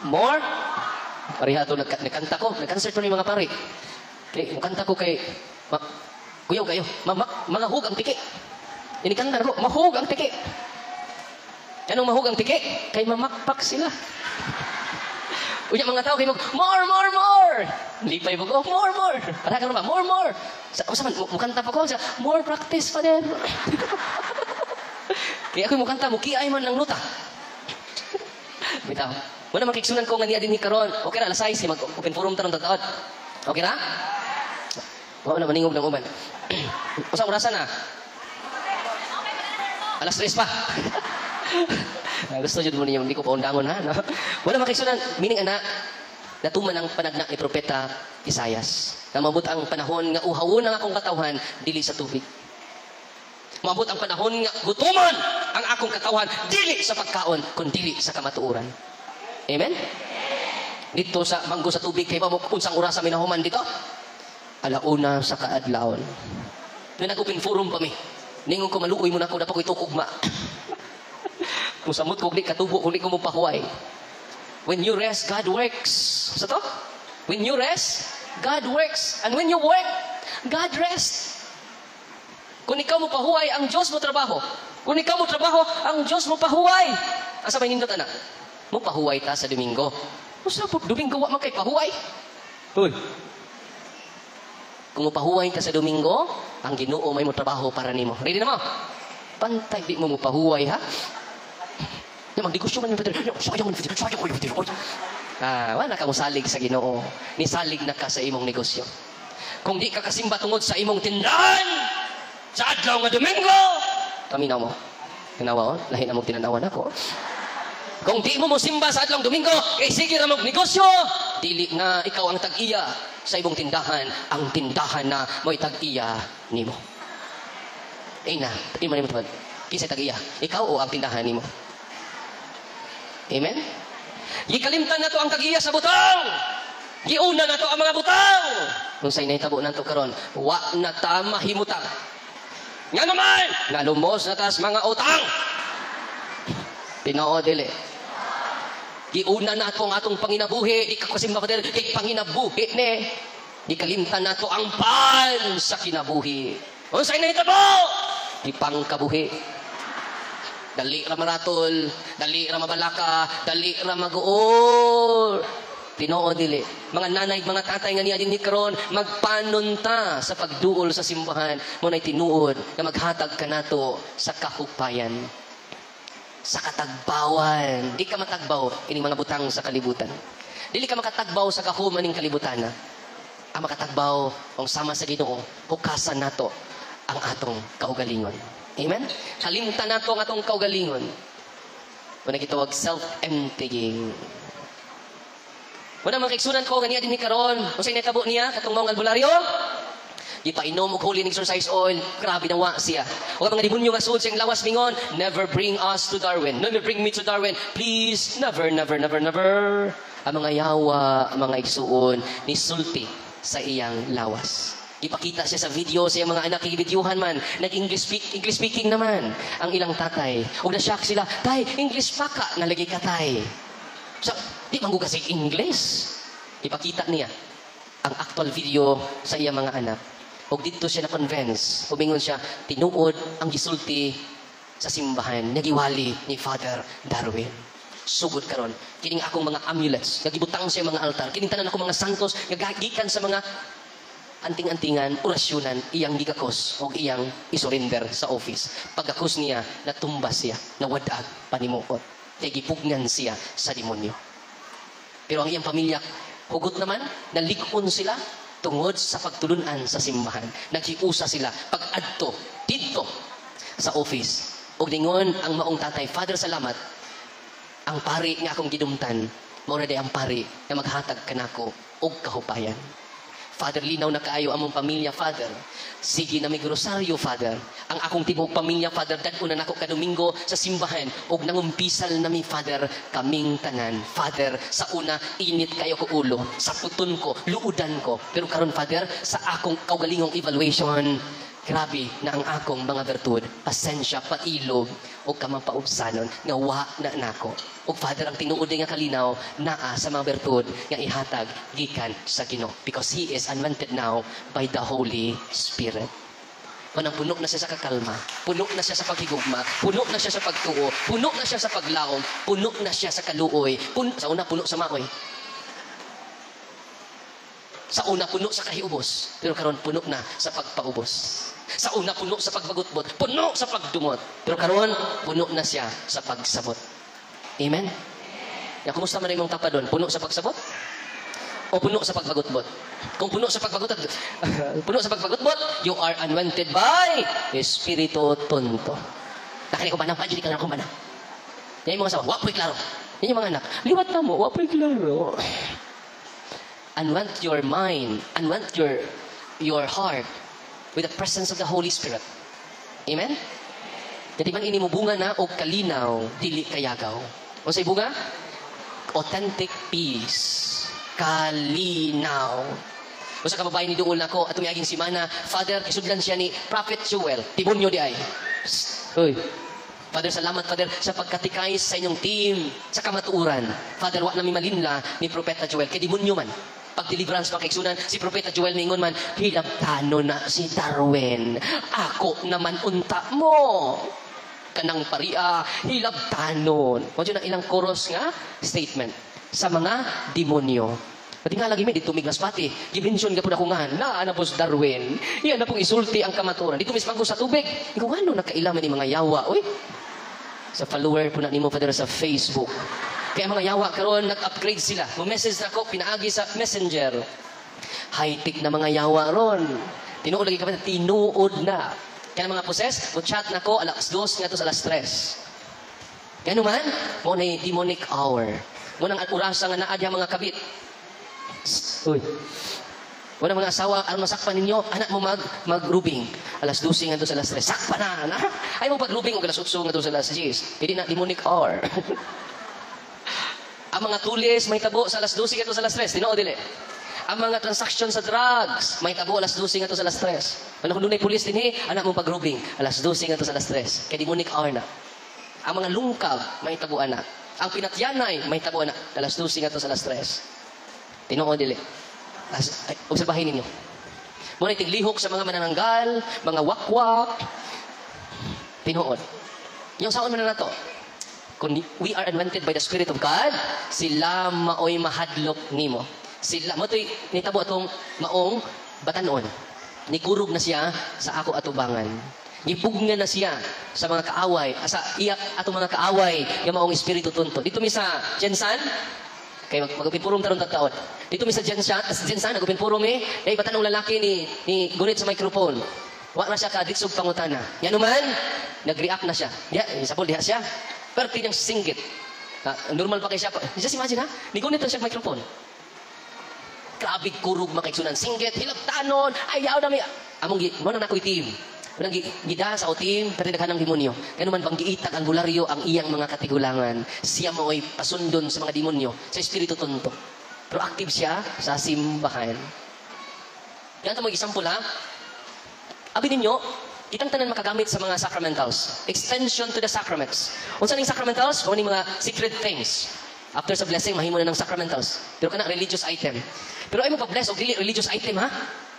More? Pariha ito, nagkanta ko. Nag-concert ko ni mga pari. Nagkanta ko kay... Kuyaw kayo. Mga hug ang tiki. Inikanta ko, mahug ang tiki. Anong mahug ang tiki? Kay mamakpak sila. Unya mga tao kayo more! Lipay mo ko, more! Para ka naman, more! Usaman, mukanta pa ko, more practice pa din. Kaya ako'y mukanta, mukiay man ng nuta. Bitaw. Muna makiksunan ko nga niya din hikaron. Okay na, alas 6, mag-open forum tarong tataot. Okay na? Wala na, maningog ng uban. Usang orasan na? Alas 3 pa. Gusto dyan mo niyo, hindi ko pa undangon ha. No? Wala makiksunan, meaning anak, natuman ang panagna ni Propeta Isayas. Na mabut ang panahon nga uhawon ang akong katawhan, dili sa tubig. Mabut ang panahon nga gutuman ang akong katawhan, dili sa pagkaon, kundi sa kamatuuran. Amen? Dito sa manggo sa tubig, kaya ba mo unsang oras sa minahuman dito? Alauna sa kaadlawon. Nung nag-open forum pa mi, ningon ko maluoy mo na ako, dapat ko itukugma. Kung samot ko, di katubo, kung di ko mo pahuway. When you rest, God works. Sa to? When you rest, God works. And when you work, God rests. Kung ikaw mo pahuway, ang Diyos mo trabaho. Kung ikaw mo trabaho, ang Diyos mo pahuway. Asa may nindot, anak? Mo pahuway ta sa Domingo. Masa po, Domingo, wa man kay pahuway. Uy. Kung mo pahuway ka sa Domingo, ang Ginoo may mo trabaho para nimo. Ready na mo? Pantay, di mo pahuway, ha? Magdegosyo man yung Father. Wala ka mo salig sa Ginoo. Nisalig na ka sa imong negosyo. Kung di ka kasimba tungod sa imong tindahan, sa adlaw nga Domingo, taminaw mo. Tinawa, lahi na mong tinanawan ako. Kung di mo simba sa adlaw Domingo, kay sige na mong negosyo, dili nga ikaw ang tag-iya sa imong tindahan, ang tindahan na mo'y tag-iya nimo. Ina, di man mo tawad. Kisay tag-iya, ikaw o ang tindahan nimo. Amen? Gikalimtan na to ang tag-iya sa butang. Giuna na to ang mga butang. Kung sa'y naitabo na to karon, wa na ta mahimutang. Nga naman, nalumos na tas mga utang. Tinoo dili. Giuna na to ang atong panginabuhi. Di ka kasimba pa dili, di panginabuhi ni. Gikalimtan na to ang pan sa kinabuhi. Kung sa'y naitabo, di pangkabuhi. Dali ra maratol, dali ra mabalaka, dali ra maguol. Tinoo dili. Mga nanay, mga tatay nga niya din karon magpanunta sa pagduol sa simbahan. Mo nay tinuod nga maghatag kanato sa kahupayan. Sa katagbawan. Di ka matagbaw kining mga butang sa kalibutan. Dili ka makatagbaw sa kahum aning kalibutan. Ang makatagbaw kung sama sa Ginoo, hukasan nato ang atong kaugalingon. Amen? Kalimtan nato ang atong kaugalingon. Muna gitawag self-emptying. Muna mga kaigsunan ko, ganiya din ni karon. Kung sa'yo natabo niya, katong maong albularyo, ipainom og holy exercise oil, grabe na wa siya. O mga demonyo nga sud siyang lawas mingon, never bring us to Darwin. Never bring me to Darwin. Please, never, never, never, never. Ang mga yawa, ang mga igsuon, ni sulti sa iyang lawas. Ipakita siya sa video sa iyang mga anak, i-videohan man, nag-English speaking naman ang ilang tatay. O na-shock sila, tay, English pa ka, nalagay ka tay. So, di manggo kasi English. Ipakita niya ang actual video sa iyang mga anak. O dito siya na-convince. Umingon siya, tinuod ang gisulti sa simbahan, nagiwali ni Father Darwin. Sugod karon kining akong mga amulets, nagibutang sa mga altar, kining tanan akong mga santos, nagagikan sa mga anting-antingan, orasyonan, iyang gigakos o iyang isurrender sa office. Pagkakos niya, natumbas siya, nawadag, panimuot. Kaya gipugnan siya sa demonyo. Pero ang iyang pamilya, hugot naman, nalikon sila tungod sa pagtulunan sa simbahan. Nagkiusa sila pag-adto dito sa office. O dingon ang maong tatay, Father, salamat. Ang pari nga akong gidumtan, mauna day ang pari na maghatag kanako og kahupayan. Father, linaw na kaayo among pamilya, Father. Sige na may grosaryo, Father. Ang akong tibok pamilya, Father, dad-una na ako kadomingo sa simbahan. Og nangumpisal na mi, Father, kaming tanan. Father, sa una, init kayo ko ulo. Sa puton ko, luudan ko. Pero karon Father, sa akong kaugalingong evaluation, grabe na ang akong mga bertud, pasensya, pailog, o kamapaubsanon, nga wa na nako. O Father, ang tinuod nga kalinaw, naa sa mga bertud, nga ihatag, gikan sa Ginoo. Because He is anointed now by the Holy Spirit. Manang puno na siya sa kakalma, puno na siya sa paghigugma, puno na siya sa pagtuo, puno na siya sa paglaom, puno na siya sa kaluoy, sa una, puno sa maoy. Sa una, puno sa kahiubos, pero karon puno na sa pagpaubos. Sa una, puno sa pagbagutbot, puno sa pagdumot. Pero karon puno na siya sa pagsabot. Amen? Ya, kumusta man imong tapadon? Puno sa pagsabot? O puno sa pagbagutbot? Kung puno sa pagbagutbot, puno sa pagbagutbot, you are anointed by Espiritu Tonto. Nakani ko ba na? Pajili ka na ko ba na? Yan yung mga asawa, wapoy klaro. Yan yung mga anak, liwat na mo, wapoy klaro. Anoint your mind, anoint your heart with the presence of the Holy Spirit. Amen? Jadi man ini mo bunga na o kalinaw, dili kayagaw. O sa bunga? Authentic peace. Kalinaw. O sa kababayan ni Duol na ko, at umiyaging simana, Father, kisudlan siya ni Prophet Joel. Tibunyo di ay. Uy. Father, salamat, Father, sa pagkatikay sa inyong team, sa kamatuuran. Father, wak namin malinla ni Propeta Joel. Kaya demonyo man. Pag-deliverance pa kaigsunan, si Propeta Joel mingon man, hilabtano na si Darwin. Ako naman unta mo. Kanang paria, hilabtanon. Kung yun ang ilang chorus nga, statement. Sa mga demonyo. Pati nga lagi may dito miglas pati. Gimensyon ka po na kung nga, na po si Darwin. Yan na pong isulti ang kamaturan. Dito mismo ko sa tubig. Ikaw ano, nakailaman ni mga yawa. Uy, sa follower po na ni mo, Father, sa Facebook. Kaya mga yawa karon nag-upgrade sila. Mo-message na ako, pinaagi sa messenger. High-tech na mga yawa ron. Tinuod lagi kapatid, tinuod na. Kaya mga poses, mo-chat na ko, alas 2 nga to sa alas 3. Kaya naman, mo na yung demonic hour. Mo nang urasa nga naadya mga kabit. Uy. Wala mga asawa, ang masakpan ninyo, anak mo mag-rubing. Alas 12 nga to sa alas 3. Sakpan na. Ay mo pag-rubing o alas 8 nga to sa alas 10. Hindi na demonic hour. Ang mga tulis, may tabo sa alas 12 nga to sa alas 3. Tinoo dili. Ang mga transaction sa drugs, may tabo alas 12 nga to sa alas 3. Ano kung dunay pulis din anak mo pag-rubing. Alas 12 nga to sa alas 3. Kaya demonic hour na. Ang mga lungkab, may tabo anak. Ang pinatyanay, may tabo anak. Alas 12 nga to sa alas 3. Tinoo dili. Obserbahin ninyo. Muna tiglihok sa mga manananggal, mga wakwak. Tinuod. Yung saon man na nato. Kung we are anointed by the Spirit of God, sila maoy mahadlok nimo. Sila mo to'y nitabo atong maong batanon. Nikurog na siya sa ako atubangan. Gipugna na siya sa mga kaaway, sa iyak atong mga kaaway, yung maong espiritu tunto. Dito mi sa Jensan, kay magupinpurom taron taon. Dito mi sa Jensan, nagupinpurom dahil batanong lalaki ni gunit sa microphone. Wa na siya kaditsog pangutana. Yan naman, nag-react na siya. Sapol diha siya. Pero tinang singgit. Normal pa kay siya. Just imagine ha, nigunit na siya microphone. Grabe kurug makaigsunan. Singgit, hilabtanon, ayaw na may... Among, mo na nako'y team. Manang gida sa o team, pero naghanang demonyo. Kaya naman bang giitag ang bularyo ang iyang mga katigulangan. Siya mo'y pasundon sa mga demonyo, sa espiritu tunto. Proactive siya sa simbahan. Yan ito mo example ha. Abi ninyo, kitang tanan makagamit sa mga sacramentals. Extension to the sacraments. Unsa ning sacramentals? Kung mga secret things. After sa blessing, mahimo na ng sacramentals. Pero kana religious item. Pero ay magpa-bless o dili religious item ha?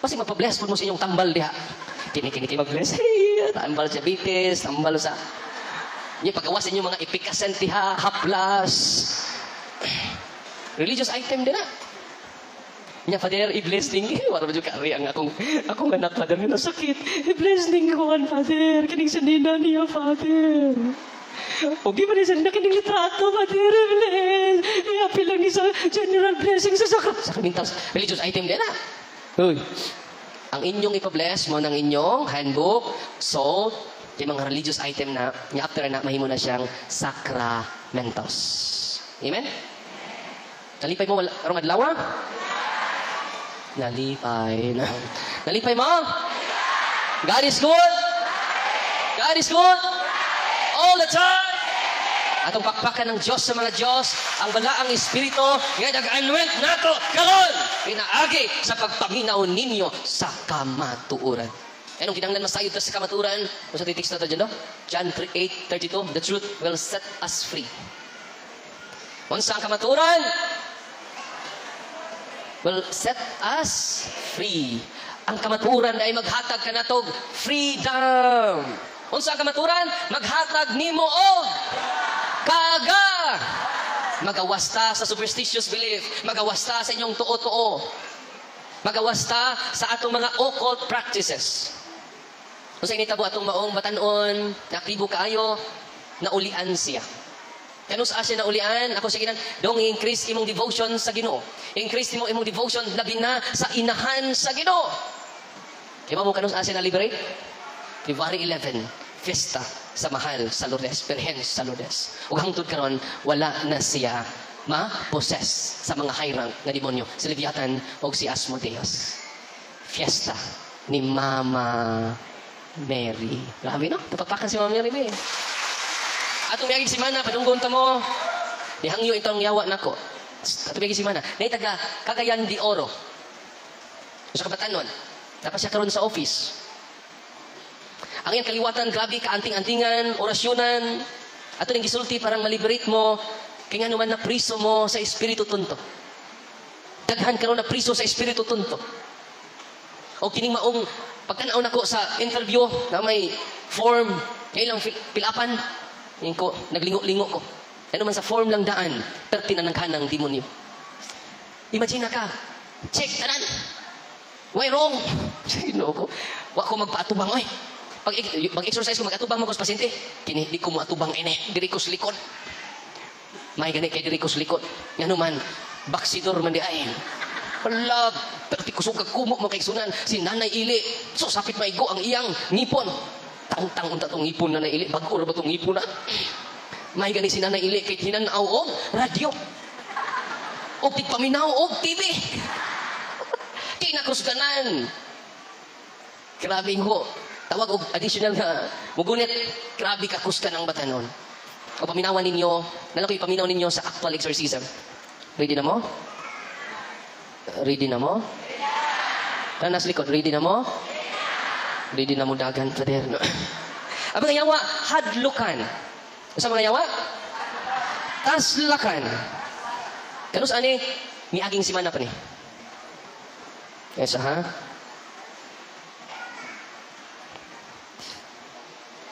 Kasi magpa-bless po mo sa inyong tambal diha. Kini mag-bless. Hey, tambal sa bitis, tambal sa... Yung paggawas inyong mga epikasen diha, haplas. Religious item din ha? Nya, Father, i-blessing. Wala ba yung kari ang akong anak, Father, nga nasakit. I-blessing ko, Father. Kining sanina niya, Father. Okay pa rin sa nakinig litrato, Father, bless. Happy lang sa general blessing sa sacramentals. Religious item din ha? Uy. Ang inyong ipa-bless mo ng inyong handbook, salt, yung mga religious item na, after na, mahimo na siyang sacramentals. Amen? Nalipay mo, arong adlawa? Nalipay na. Nalipay mo? God is good? God is good? All the time? Atong pakpakan ng Diyos sa mga Diyos, ang balaang Espiritu, nga nag-anoint nato, karon, pinaagi sa pagpaminaw ninyo sa kamatuuran. Anong kinanglan masayod sa kamatuuran? Kung sa titiks na ito dyan, no? John 8:32, the truth will set us free. Kung sa kamatuuran, will set us free. Ang kamatuuran ay maghatag ka natog freedom. Unsa ang kamatuuran? Maghatag nimo og kaga. Magawasta sa superstitious belief. Magawasta sa inyong tuo-tuo. Magawasta sa atong mga occult practices. Unsa initabo atong maong batanon, aktibo kaayo, naulian siya. Kanus siya naulian, ako sa ginan, dong i-increase imong devotion sa Ginoo. I-increase imong devotion labi na sa inahan sa Ginoo. Kaya mo kanus siya na liberate? February 11, fiesta sa mahal sa Lourdes, Birhen sa Lourdes. Ug hangtod karon wala na siya ma-possess sa mga high rank nga demonyo, si Leviathan o si Asmodeus. Fiesta ni Mama Mary. Grabe no? Tapapakan si Mama Mary ba eh. Atong miyagig simana, padunggon ta mo. Dihangyo itong yawa nako. Atong miyagig simana. Naitaga Cagayan de Oro. Sa kabatanon. Dapat siya karon sa office. Ang iyang kaliwatan, grabe, kaanting-antingan, orasyonan. Ato ning gisulti parang maliberate mo. Kaya nga naman na priso mo sa Espiritu Tunto. Daghan karon na priso sa Espiritu Tunto. O kining maong pagkanaon ako sa interview na may form, kailang pilapan. Yung ko, naglingo-lingo ko. Ano man sa form lang daan, pero tinanangkan ng demonyo. Imagine ka, check, tanan. Why wrong? Sino ko? Wa ko magpaatubang, oy. Pag-exercise ko, mag-atubang mo ko sa pasyente. Kini, di ko maatubang ini. Diri ko sa likod. May gani kay diri ko sa likod. Nga naman, baksidor man di ay. Wala, pero di ko suka kumo mo kay sunan. Si Nanay Ili, so sapit maigo ang iyang ngipon. Tang-tang unta tong ngipon Nanay Ili. Bago ba tong ngipon na? May gani si Nanay Ili kay hinanaw og radyo. Og tigpaminaw og TV. Kinakusganan. Grabe ho. Tawag og additional na mugunit. Grabe kakusgan ang batanon. O paminawan ninyo, nalang ko ipaminaw ninyo sa actual exorcism. Ready na mo? Ready na mo? Ano nasa likod? Ready na mo? Ready na mo dagan, Father. Ang mga yawa, hadlukan. Sa mga yawa? Taslakan. Kanus ani, miaging simana pa ni. Kesa ha?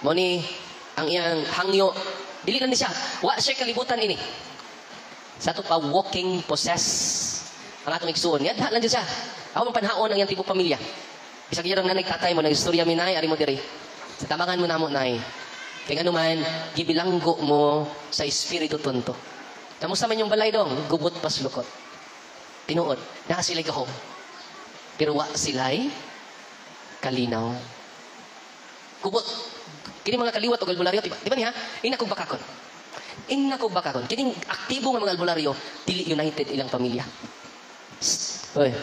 Mo ni, ang iyang hangyo. Dili na ni siya. Wa siya kalibutan ini. Sa ito pa, walking possess. Ang atong igsuon. Yan, lang dyan siya. Ako ang panhaon ng iyang tibok pamilya. Bisag iya ng nanay tatay mo, nag-istorya mi nay, ari mo diri. Sa tabangan mo na mo nay. Kaya ano man, gibilanggo mo sa espiritu tonto. Kamusta man yung balay dong? Gubot pas lukot. Tinuod, nakasilay ka home. Pero wa silay kalinaw. Gubot. Kini mga kaliwat o albularyo, di ba niya? Ina kong bakakon. Ina kong bakakon. Kini aktibo nga mga albularyo, dili united ilang pamilya. Hoy.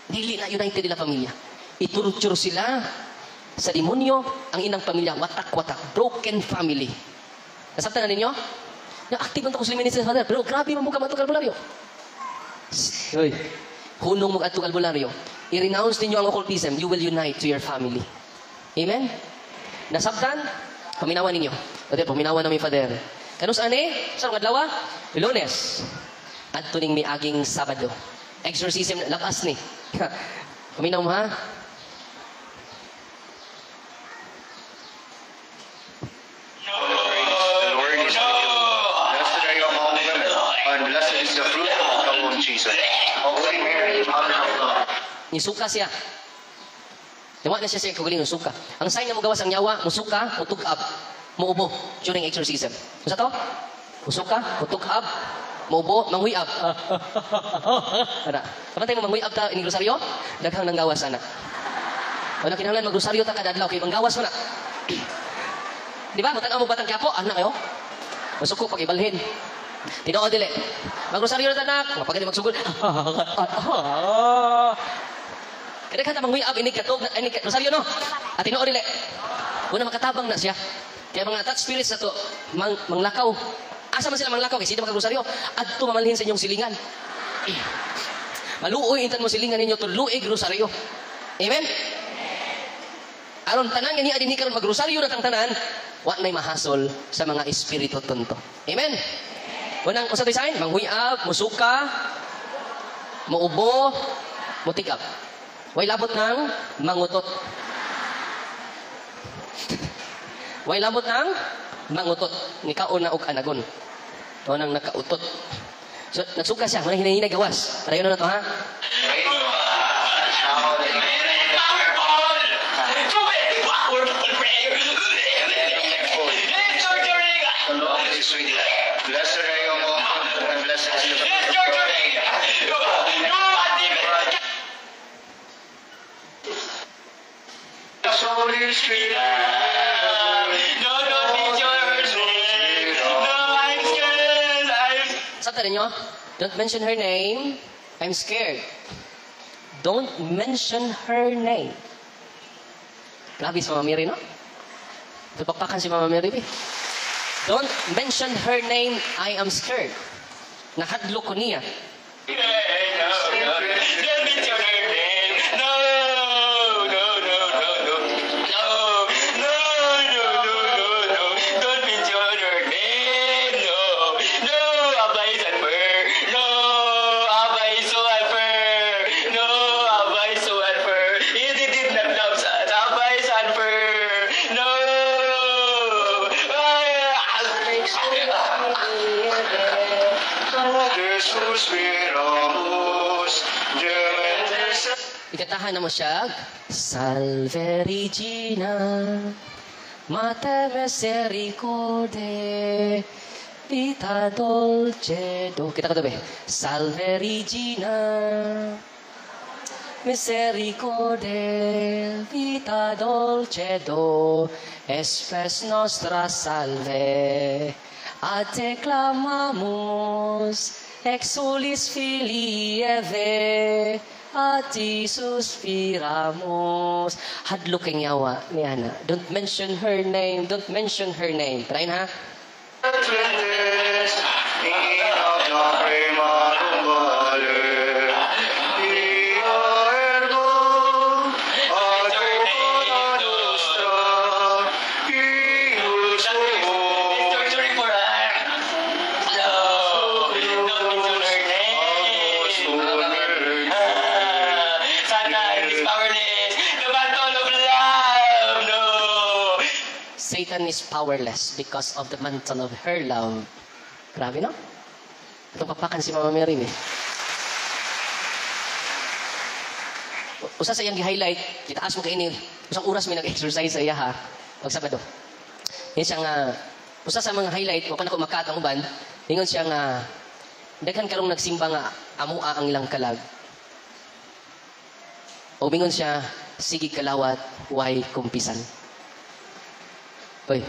Dili na united ilang pamilya. Ituruturo sila sa demonyo ang inang pamilya. Watak-watak. Broken family. Nasabtan na ninyo? Na-active ang takusulimin sa father. Pero grabe mamuka matong albularyo. Hoy. Hunong mo atong albularyo. I-renounce ninyo ang occultism. You will unite to your family. Amen? Nasabtan? Paminawan ninyo. Pati paminawan namin father. Kanus ani? Saan kadlaw? Lunes. At tuning may aging Sabado. Exorcism lakas ni. Paminaw mo ha? Nisuka siya. Tawa na siya siya kagaling suka. Ang sign na magawas ang nyawa, musuka, mutugab, muubo during exorcism. Ano to? Musuka, mutugab, muubo, manguyab. Ana. Kapag tayo mo manguyab ta ini rosaryo, daghang nang gawas ana. Wala kinahanglan magrosaryo ta kada adlaw kay manggawas mo na. Di ba? Mutan mo batang Quiapo, anak kayo. Masuko pag ibalhin. Tinuod dili. Magrosaryo na tanak, mapagani magsugod. Kada kata manguyab ini katog ini rosaryo no. At tinuod dili. Una makatabang na siya. Kaya mga touch spirits na to manglakaw. Asa man sila manglakaw kay sino magrosaryo? Adto mamalhin sa inyong silingan. Maluoy intan mo silingan ninyo to luig rosaryo. Amen. Aron tanan nga niya dinhi karon magrosaryo na tang tanan, wa nay mahasol sa mga espiritu tonto. Amen. Unang usa sign, manghuyab, musuka, muubo, mutikap. Way labot ng mangutot. Way labot ng mangutot. Ni kauna og anagon. To nang nakautot. So nagsuka siya, muna hinahinay gawas. Parayon na to ha. Blessed are you among women, and blessed is the fruit of your womb. Holy Spirit. No, don't be yours. No, I'm scared. Sakta ninyo? Don't mention her name. I'm scared. Don't mention her name. Grabe si Mama Mary, no? Tupakpakan si Mama Mary, Don't mention her name. I am scared. Nahadlo ko niya. No. Don't mention her name. No. Don't mention her name. No. Abay Sanfer. No. Abay Sanfer. No. Abay Sanfer. You did not love Abay Sanfer. No. Jesus miramos, Ikatahan na mo siya. Salve Regina, Mater Misericorde, Vita Dolce Do. Kita katabi. Salve Regina, Misericorde, Vita Dolce Do, Espes Nostra Salve. A te clamamus, exulis filii Eve, a ti suspiramos. Hadlo kang yawa ni Ana. Don't mention her name. Don't mention her name. Try na. Satan Satan is powerless because of the mantle of her love. Grabe, no? Itong papakan si Mama Mary, eh. Usa sa iyang gi-highlight, itaas mo kaini, usang oras may nag-exercise sa iya, ha? Pag Sabado. Yan siya nga, usa sa mga highlight, wala ko makatang uban, ingon siya nga, daghan karong nagsimba nga, amua ang ilang kalag. O bingon siya, sige kalawat, way kumpisan. Hoy,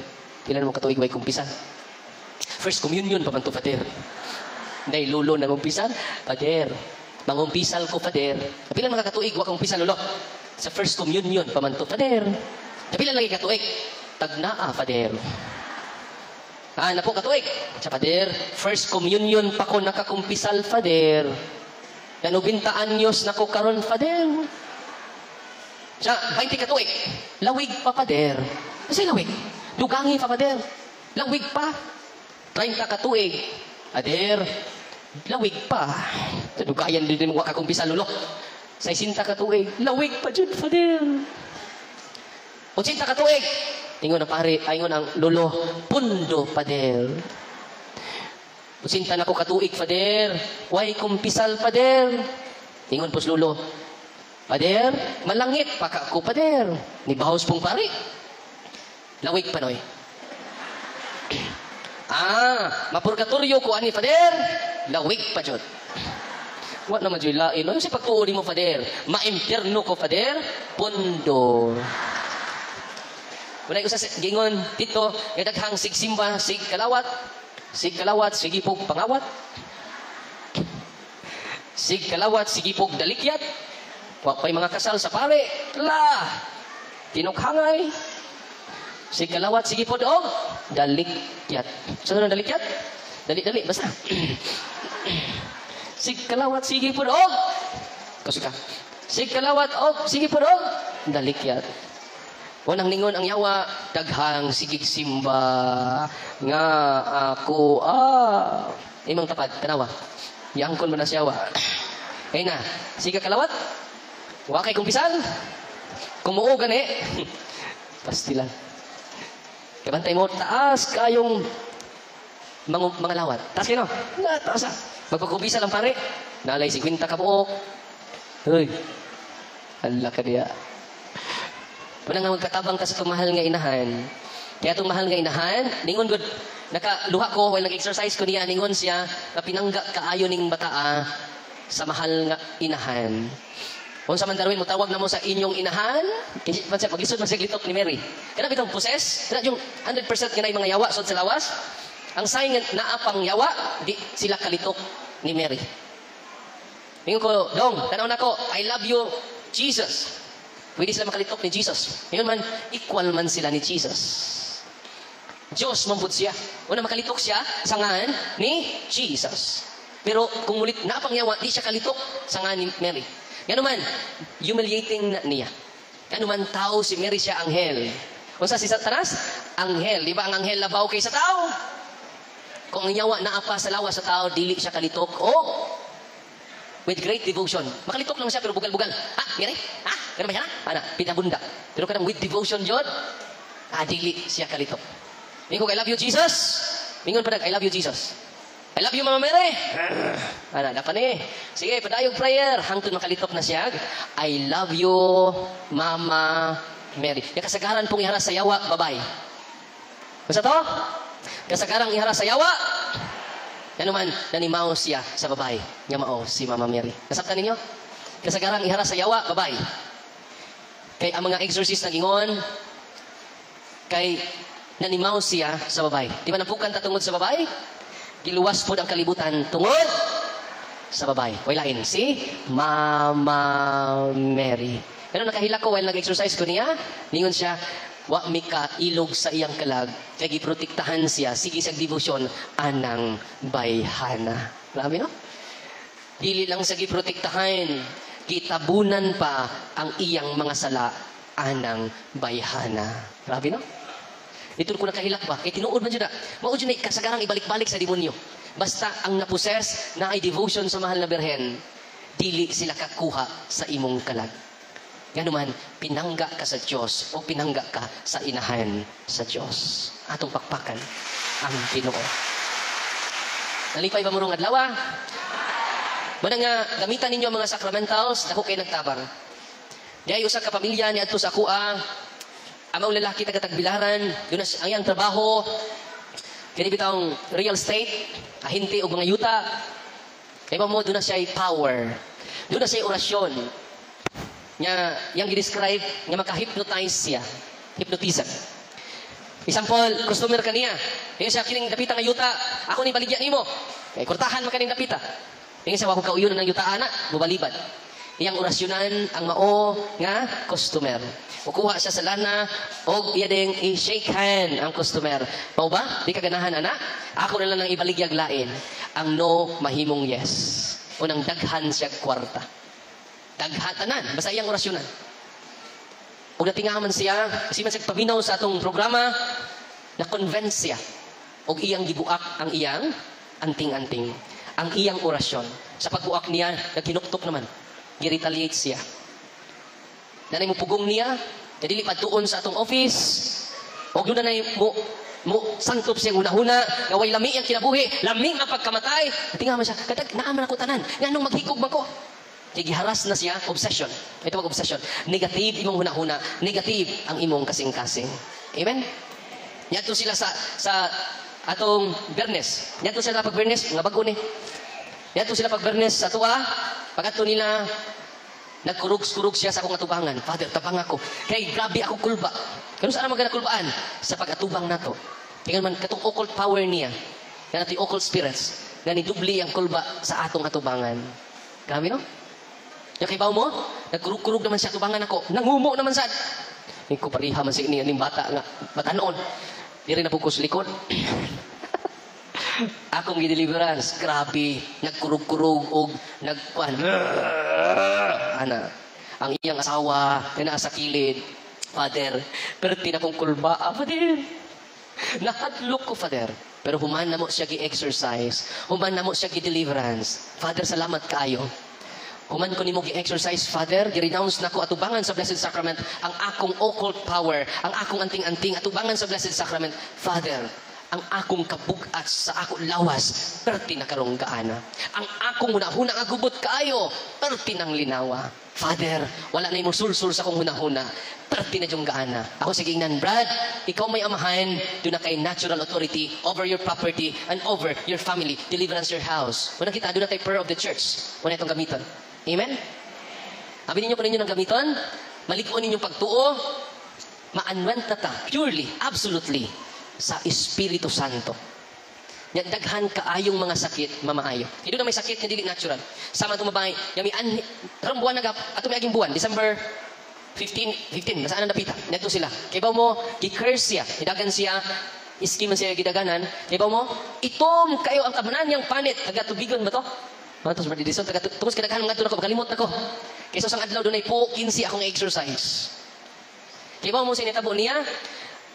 ilan mo katuig way kumpisan? First communion pa man to, Pader. Dahil lulo na kumpisan, Pader. Mangumpisal ko, Pader. Kapilan mga katuig, wa kumpisan, lulo. Sa first communion pa man to, Pader. Kapilan lagi katuig, tagnaa, Pader. Na po katuig. Sa Pader, first communion pa ko nakakumpisal, Pader. Yan 90 anyos na ko karon, Pader. Sa 20 katuig, lawig pa, Pader. Kasi lawig. Dugangi pa, Pader. Lawig pa. 30 katuig, Pader. Lawig pa. Sa dugayan din mo kakumpisal, lulo. Sa 60 katuig, lawig pa dyan, Pader. 80 katuig, ingon na pare, ingon ang lulo, pundo, Pader. 80 na ko katuig, Pader. Way kumpisal, Pader. Ingon pos lulo, Pader, malangit pa ka ako, Pader. Ni bahos pong pare. Lawig pa, noy. Mapurgatoryo ko ani, Pader. Lawig pa, jod. Wa naman dyan lain. Ano si pagtuuli mo, Pader? Ma-impierno ko, Pader. Pundo. Wala ko sa gingon dito, daghang sigsimba, sig kalawat, sige pog pangawat. Sig kalawat, sige pog dalikyat. Wa pay mga kasal sa pare. La. Tinukhangay. Sig kalawat, sige pod og dalikyat. Saan na dalikyat? Dali, basta. Sig kalawat, sige pod og. Kasi ka. Sig kalawat og, sige pod og dalikyat. Wanang ningon ang yawa, daghang sigig simba, nga ako, imang tapad, tanawa. Iangkon mo na siya, ay na, siga kalawat, wakay kumpisan, kumuo gani, pastilan. Kabantay mo, taas kayong mga lawat. Taas kayo, no? Taas magpagkumpisa lang pare, nalay 50 ka buok. Uy, hala ka diya. Wala nga magkatabang ka sa itong mahal nga inahan. Kaya itong mahal nga inahan, ningon good, nakaluha ko, while nag-exercise ko niya, ningon siya, na pinangga kaayo ning bataa sa mahal nga inahan. Kung sa man Darwin, mutawag na mo sa inyong inahan, paglisod man sa glitok ni Mary. Kaya bitong poses, kaya yung 100% nga na yung mga yawa, sod sa lawas, ang sign nga naapang yawa, di sila kalitok ni Mary. Ningon ko, Dong, tanaw na ko, I love you, Jesus. Pwede sila makalitok ni Jesus. Ngayon man, equal man sila ni Jesus. Diyos mambud siya. Una makalitok siya sa ngan ni Jesus. Pero kung mulit napangyawa, di siya kalitok sa ngan ni Mary. Ngayon man, humiliating na niya. Ngayon man, tao si Mary siya anghel. Kung sa si Satanas, anghel. Di ba ang anghel labaw kay sa tao? Kung ang yawa naapa sa lawa sa tao, dili siya kalitok. With great devotion. Makalitok lang siya pero bugal-bugal. Mary? Ganun ba siya na? Pinabunda. Pero kadang with devotion, Jod, dili siya kalitok. Mingo, I love you, Jesus. Mingon pa I love you, Jesus. I love you, Mama Mary. Dapat ni. Sige, padayog prayer. Hangtod makalitok na siya. I love you, Mama Mary. Yung kasagaran pong ihara sa yawa, babay. Basta to? Kasagaran ihara sa yawa, yan naman, nanimaw siya sa babae. Nga mao, si Mama Mary. Nasabtan ninyo? Kasagarang ihara sa yawa, babae. Kay ang mga exorcist na gingon, kay nanimaw siya sa babae. Di ba napukan tatungod sa babae? Giluwas po ang kalibutan tungod sa babae. Wailain, si Mama Mary. Pero nakahila ko while nag-exercise ko niya, ningon siya, wa mika ilog sa iyang kalag, kaya giprotektahan siya, sige sa devotion, anang bayhana. Grabe, no? Dili lang sa giprotektahan, kitabunan pa ang iyang mga sala, anang bayhana. Grabe, no? Ito ko nakahilak ba? Kaya tinuod man dyan na. Maud yun na kasagarang ibalik-balik sa demonyo. Basta ang naposes na ay devotion sa mahal na Birhen, dili sila kakuha sa imong kalag. Ganuman, pinangga ka sa Diyos o pinangga ka sa inahan sa Diyos. Atong pakpakan ang Ginoo. Nalipay ba murong adlaw? Muna nga, gamitan ninyo ang mga sacramentals, dako kayo nagtabang. Diay usa ka pamilya ni adto sa kuha, amang lalaki taga-Tagbilaran, doon na ang iyang trabaho, kaya bitang real estate, ahinti o mga yuta. Kaya mo, doon na siya power. Doon na siya orasyon. Yang i-describe, nga maka-hypnotize siya. Hypnotism. Example, customer ka niya. Ngayon siya, kining dapita nga yuta, ako ni baligyan ni mo. Kaya kurtahan mo kaning dapita. Ngayon siya, wako kauyon ng yuta, anak, bubalibad. Iyang orasyonan ang mao nga customer. Kukuha siya sa lana o iya ding i-shake hand ang customer. Mao ba? Di ka ganahan, anak? Ako na lang ang ibaligyag lain. Ang no mahimong yes. O nang daghan siya kwarta. Daghatanan. Basta iyang orasyonan. O natingaman siya, kasi man siya pabinaw sa atong programa, na-convince siya. O iyang gibuak ang iyang anting-anting. Ang iyang orasyon. Sa pagbuak niya, nagkinuktok naman. Gi-retaliate siya. Nanay mo pugong niya, jadi lipad tuon sa atong office, o yun nanay mo santop siya huna-huna, ngaway lami ang kinabuhi, lami ang pagkamatay. Tingnan mo siya, naaman ako tanan, nga nung maghikog man ko. Giharas na siya, obsession. Ito mag-obsession. Negative imong huna-huna, negative ang imong kasing-kasing. Amen? Nyato sila sa atong Bernes. Nyato sila pag Bernes, nga bago ni. Nyato sila pag Bernes sa tuwa, pagkato nila, nagkurug-kurug siya sa akong atubangan. Father, tabang ako. Kay grabe ako kulba. Kano saan magana kulbaan? Sa pag-atubang nato. Kaya naman, katong occult power niya, yan natin occult spirits, nga nidubli ang kulba sa atong atubangan. Grabe, no? Yung kay mo, nagkurug-kurug naman siya atubangan ako. Nangumo naman sad. Hindi ko pariha man siya ni bata nga. Batanon. Di rin napukus likod. Akong gideliverance, grabe, nagkurug-kurug o nagkuhan. Ana, ang iyang asawa na nasa kilid, Father, pero tinakong kulba, Father. Nahadlok ko, Father. Pero human na mo siya gi-exercise. Human na mo siya gi-deliverance. Father, salamat kaayo. Human ko ni mo gi-exercise, Father, gi-renounce na ko atubangan sa Blessed Sacrament ang akong occult power, ang akong anting-anting atubangan sa Blessed Sacrament. Father, ang akong kabugat sa ako lawas, perti na karong gaana. Ang akong hunahuna nga gubot kaayo, perti ng linawa. Father, wala na imong sulsul sa akong hunahuna, perti na yung gaana. Ako sige ingnan, Brad, ikaw may amahan, doon na kay natural authority over your property and over your family. Deliverance your house. Muna kita, doon na tayo prayer of the church. Muna itong gamiton. Amen? Sabi ninyo ko ninyo ng gamiton, malikuan ninyong pagtuo, maanwenta ta, purely, absolutely, sa Espiritu Santo. Yan, daghan kaayong mga sakit, mamaayo. Hindi na may sakit, hindi natural. Sama itong babae, yami karong buwan ato may aging buwan, December 15, nasaan ang napita? Neto sila. Kaya ba mo, gi-curse siya, hidagan siya, iski man siya gidaganan, kaya ba mo, itom kayo ang kabanan niyang panit, taga-tubigon ba to? Tapos berdidison, tungkol kadaghan mga ito na ko, makalimot na ko. Kaysa sang adlaw doon ay po, 15 akong exercise. Kaya ba mo sinitabo niya,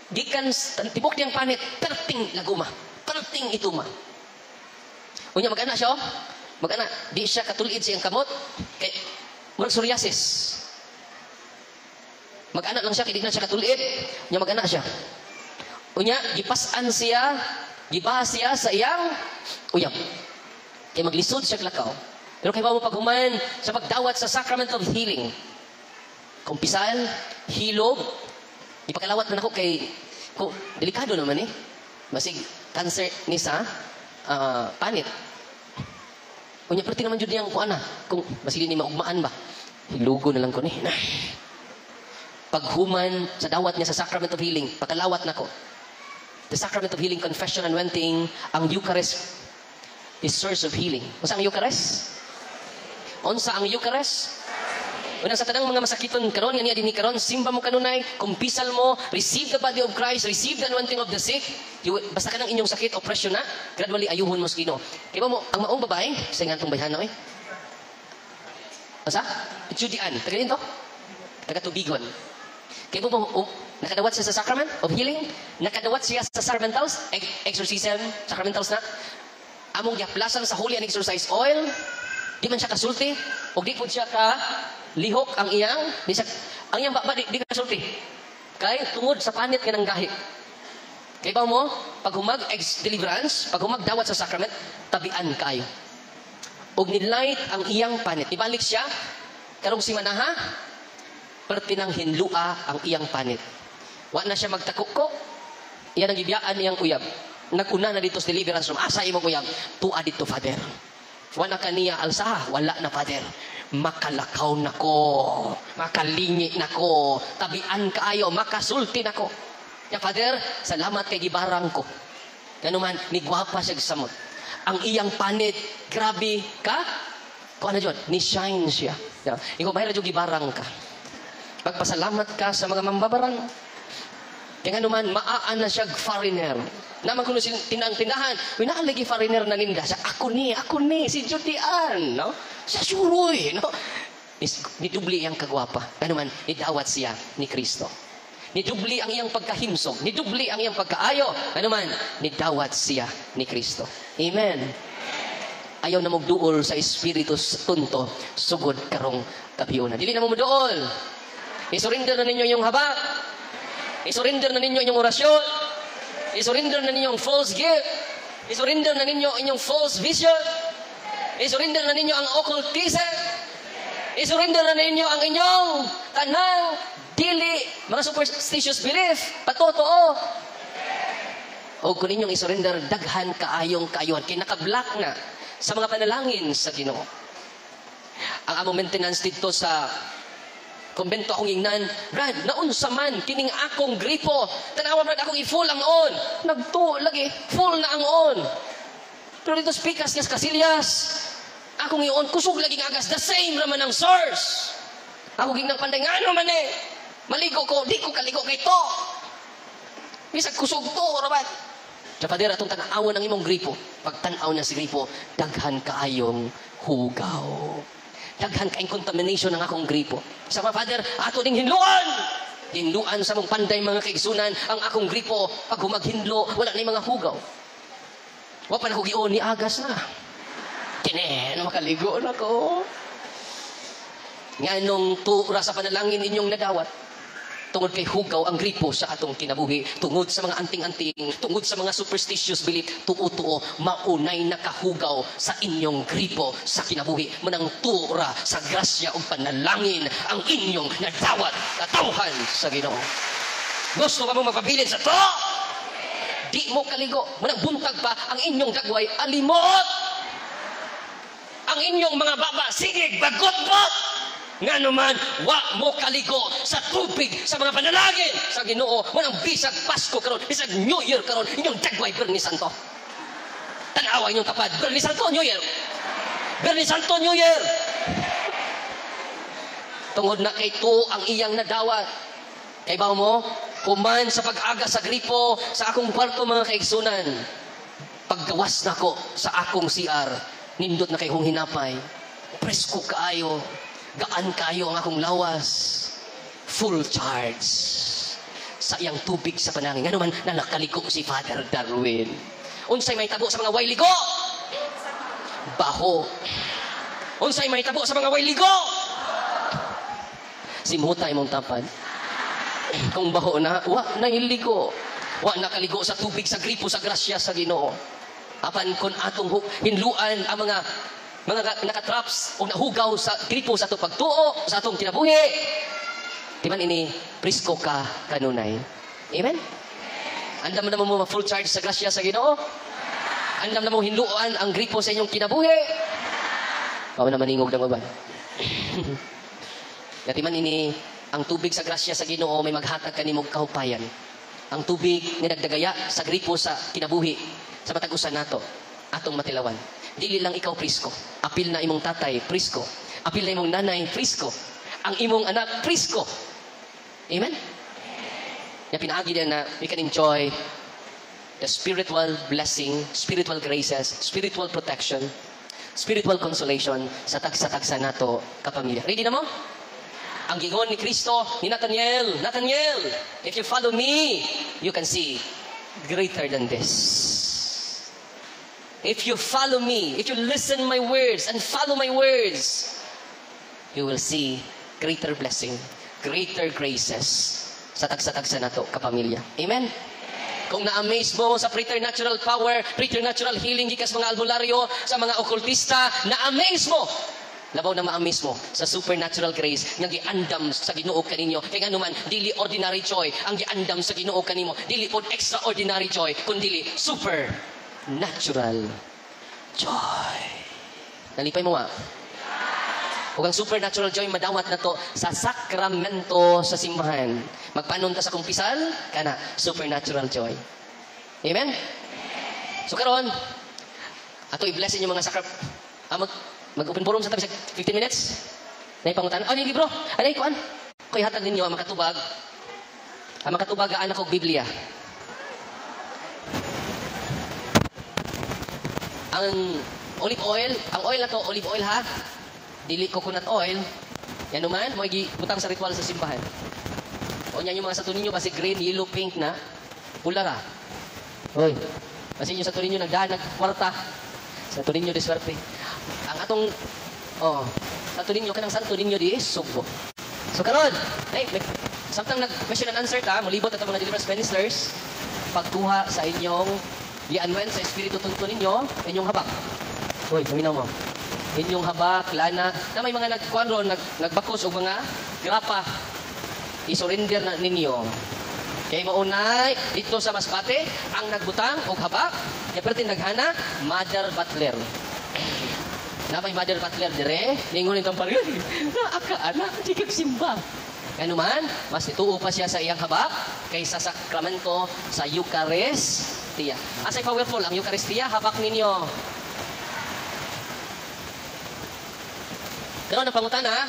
gikan tibok niyang panit, perting laguma, perting ituma. Unya mag-ana siya, mag-ana, di siya katulid siyang kamot, kay murag psoriasis. Mag-ana lang siya, kaya di na siya katulid, unya mag-ana siya. Unya, gipasan siya, gibahas siya sa iyang uyab. Kaya maglisod siya klakaw. Pero kaya mo paghuman sa pagdawat sa Sacrament of Healing, kumpisal, hilog, ipakalawat man ako kay delikado naman masig cancer ni sa panit. Unya perti naman jud niyang kuana kung masili ni maugmaan ba. Hilugo na lang ko ni. Paghuman sa dawat niya sa Sacrament of Healing, pakalawat nako. The Sacrament of Healing, Confession, Anointing, ang Eucharist is source of healing. Unsa ang Eucharist? Unsa ang Eucharist? Unang sa tanang mga masakiton karon nga niya dinhi karon, simba mo kanunay, kumpisal mo, receive the body of Christ, receive the anointing of the sick. Basta ka ng inyong sakit, oppression na, gradually ayuhon mo sa Ginoo. Kaya mo, ang maong babae, sa nga itong bayhanaw Basta? Judian. Taga din to? Taga Tubigon. Kaya mo, nakadawat siya sa Sacrament of Healing, nakadawat siya sa Sacramentals, exorcism, Sacramentals na, among giaplasan sa Holy and Exorcise Oil, di man siya kasulti, o di po siya ka lihok ang iyang, ang iyang baba, di ka sulti. Kay, tungod sa panit ka ng gahi. Kaya ba mo, pag humag deliverance, pag humag dawat sa sacrament, tabian kayo. Og nilight ang iyang panit. Ibalik siya, karong si manaha, pertinang hinlua ang iyang panit. Wa na siya magtakukko, iyan ang gibiyaan iyang uyab. Naguna na dito sa deliverance room. Asa imong uyab? Tua dito, Father. Wala kaniya alsa, wala na, Father. Makalakaw na ko, makalingi na ko, tabian kaayo, makasulti na ko. Ya, Father, salamat kay gibarang ko. Ganuman, ni gwapa siya samot. Ang iyang panit, grabe ka. Kung ano dyan, ni shine siya. Ikaw mahira dyan gibarang ka. Pagpasalamat ka sa mga mambabarang. Kaya nga naman, maaan na siya foreigner. Naman kung tindahan, winaalagi foreigner na ninda. Sa ako ni, si Judian, no? Sa suroy, no? Nidubli ang kagwapa. Kaya naman, idawat siya ni Kristo. Nidubli ang iyang pagkahimsog. Nidubli ang iyang pagkaayo. Kaya naman, nidawat siya ni Kristo. Amen. Ayaw na magduol sa Espiritu Santo, sugod karong kapiuna. Dili na mo magduol. I-surrender na ninyo yung haba. I-surrender na ninyo inyong orasyon. I-surrender na ninyo ang false gift. I-surrender na ninyo inyong false vision. I-surrender na ninyo ang occultism. I-surrender na ninyo ang inyong tanang, dili, mga superstitious belief, patotoo. O kung ninyong i-surrender, daghan kaayong kaayuhan. Kaya nakablock na sa mga panalangin sa Ginoo. Ang among maintenance dito sa kumbento akong ingnan, Brad, naunsa man, kining akong gripo. Tanawa, Brad, akong i-full ang on. Lagi, full na ang on. Pero dito speakers niya sa Casillas, akong i-on, kusog lagi ng agas, the same raman ang source. Ako ginang panday, nga ano man eh, maligo ko, di ko kaligo kay to. Bisag kusog to, rabat. Sa Father, atong tanawan ang imong gripo. Pag tanaw na si gripo, daghan kaayong hugaw. Daghan kaing contamination ng akong gripo. Sa mga Father, ato ding hinluan. Hinluan sa mong panday mga kaigsunan, ang akong gripo, pag humaghinlo, wala na yung mga hugaw. Wa pa na hugion ni agas na. Kinen, makaligo na ko. Nga nung tuura sa panalangin inyong nadawat, tungod kay hugaw ang gripo sa atong kinabuhi, tungod sa mga anting-anting, tungod sa mga superstitious belief, tuo-tuo, maunay nakahugaw sa inyong gripo sa kinabuhi. Manang tura sa grasya o panalangin ang inyong nadawat katawhan sa Ginoo. Gusto ba mo mapabilin sa to? Di mo kaligo. Manang buntag pa ang inyong dagway, alimot. Ang inyong mga baba, sigig, bagot-bot. Nga naman, wa mo kaligo sa tubig sa mga panalangin sa Ginoo. Walang bisag Pasko karon, bisag New Year karon, inyong dagway Bernie Santo. Tanawa inyong kapad, Bernie Santo, New Year. Bernie Santo, New Year. Tungod na kay to ang iyang nadawat. Kay ba mo, kuman sa pag-aga sa gripo, sa akong kwarto mga kaigsunan, paggawas na ko sa akong CR, nindot na kay hong hinapay, presko kaayo, gaan kayo ang akong lawas. Full charge. Sa iyang tubig sa panangin. Nga naman, nalakaliko si Father Darwin. Unsay may tabo sa mga way ligo? Baho. Unsay may tabo sa mga way ligo? Simutay mong tapad. Kung baho na, wa na iligo. Wa nakaligo sa tubig, sa gripo, sa grasya sa Ginoo. Apan kon atong hinluan ang mga nakatraps o nahugaw sa gripo sa atong pagtuo, sa atong kinabuhi. Di man ini, prisko ka kanunay. Amen? Andam na mo full charge sa grasya sa Ginoo? Andam na mo hinluan ang gripo sa inyong kinabuhi? Bawa na maningog ng uban. Di man ini, ang tubig sa grasya sa Ginoo may maghatag kanimog kahupayan. Ang tubig ni nagdagaya sa gripo sa kinabuhi, sa matag-usan nato, atong matilawan. Dili lang ikaw prisko. Apil na imong tatay, prisko. Apil na imong nanay, prisko. Ang imong anak, prisko. Amen? Yung pinaagi din na we can enjoy the spiritual blessing, spiritual graces, spiritual protection, spiritual consolation sa tagsa-tagsa nato kapamilya. Ready na mo? Ang gingon ni Kristo, ni Nathaniel, if you follow me, you can see greater than this. If you follow me, if you listen my words and follow my words, you will see greater blessing, greater graces sa tagsa-tagsa nato kapamilya. Amen? Kung na-amaze mo sa preternatural power, preternatural healing gikas mga albularyo, sa mga okultista, na-amaze mo. Labaw na ma-amaze mo sa supernatural grace nga giandam sa Ginoo kaninyo. Kaya nga naman, dili ordinary joy ang giandam sa Ginoo kanimo. Dili pod extraordinary joy, kundi supernatural joy. Nalipay mo Ug ang supernatural joy madawat na to sa sakramento sa simbahan. Magpanon ta sa kumpisal, kana supernatural joy. Amen? So karon, ato i-bless inyo mga mag-open forum sa tabi sa 15 minutes. Nay pangutan. Ano yung libro? Ano yung kuan? Koy hatag ninyo ang makatubag. Ang makatubag anak og Biblia. Ang olive oil, ang oil na to, olive oil ha. Dili coconut oil. Yan naman, mo butang sa ritual sa simbahan. O yan yung mga sato ninyo, basi green, yellow, pink na, pula ra. Hoy, basi yung sato ninyo nagdaan, nagkwarta. Sato ninyo diswerte. Ang atong, sato ninyo, kanang santo ninyo di subo. So karon, samtang nag-question and answer ta, mulibot at mga deliverance ministers, pagkuha sa inyong i-anoint sa Espiritu Tunto ninyo, inyong habak. Hoy, paminaw mo. Inyong habak, lana, na may mga nagbakos o mga grapa, isurrender na ninyo. Kaya maunay, dito sa Masbate, ang nagbutang o habak, kaya pertin naghana, Mother Butler. Na may Mother Butler dire, ningon itong pariyo, na anak, di simba. Kaya naman, mas ituo pa siya sa iyang habak, kaysa sa sakramento sa Eucharistia. Asay powerful, ang Eucharistia, habak ninyo. Pero napangutana,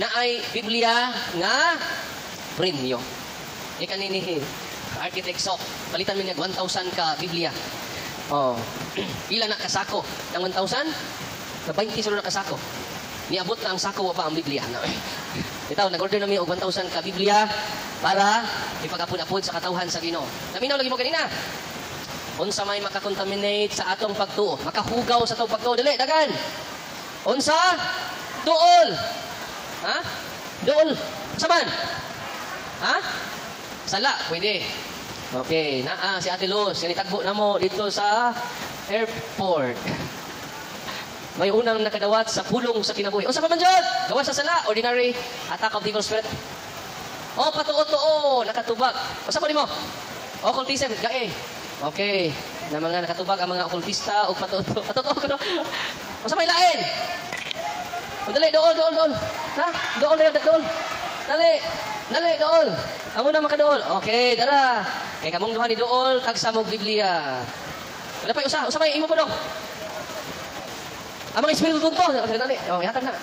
na ay Biblia nga premyo. Ikaninihi, Architect Sok, palitan mo niya 1,000 ka Biblia. Pila na kasako ng 1,000? Na 20 sunod na kasako. Niabot na ang sako pa ang Biblia. Ito, nag-order namin og 1,000 ka Biblia para ipagapod-apod sa katawhan sa Ginoo. Naminaw lagi mo kanina. Unsa may makakontaminate sa atong pagtuo, makahugaw sa atong pagtuo, dili dagan. Unsa? Dool. Ha? Dool. Saban? Ha? Sala, pwede. Okay, si Ate Luz, sinitagbo na mo dito sa airport. May unang nakadawat sa pulong sa kinabuhi. Unsa pa man jud? Gawas sa sala, ordinary attack of evil spirit. Patuo-tuo, nakatubag. Unsa pa nimo? Occultism, gae. Okay, na mga nakatubag ang mga okultista o patuo-tuo. Patuo ko no. Unsa may lain? Dali, dool. Ha? Dool. Dali, dool. Amo na makadool. Okay, dara. Kay kamong duha ni dool, tagsa mo Biblia. Wala pa usa may imo pa do. Amang Espiritu Santo. Dali. Ihatag na.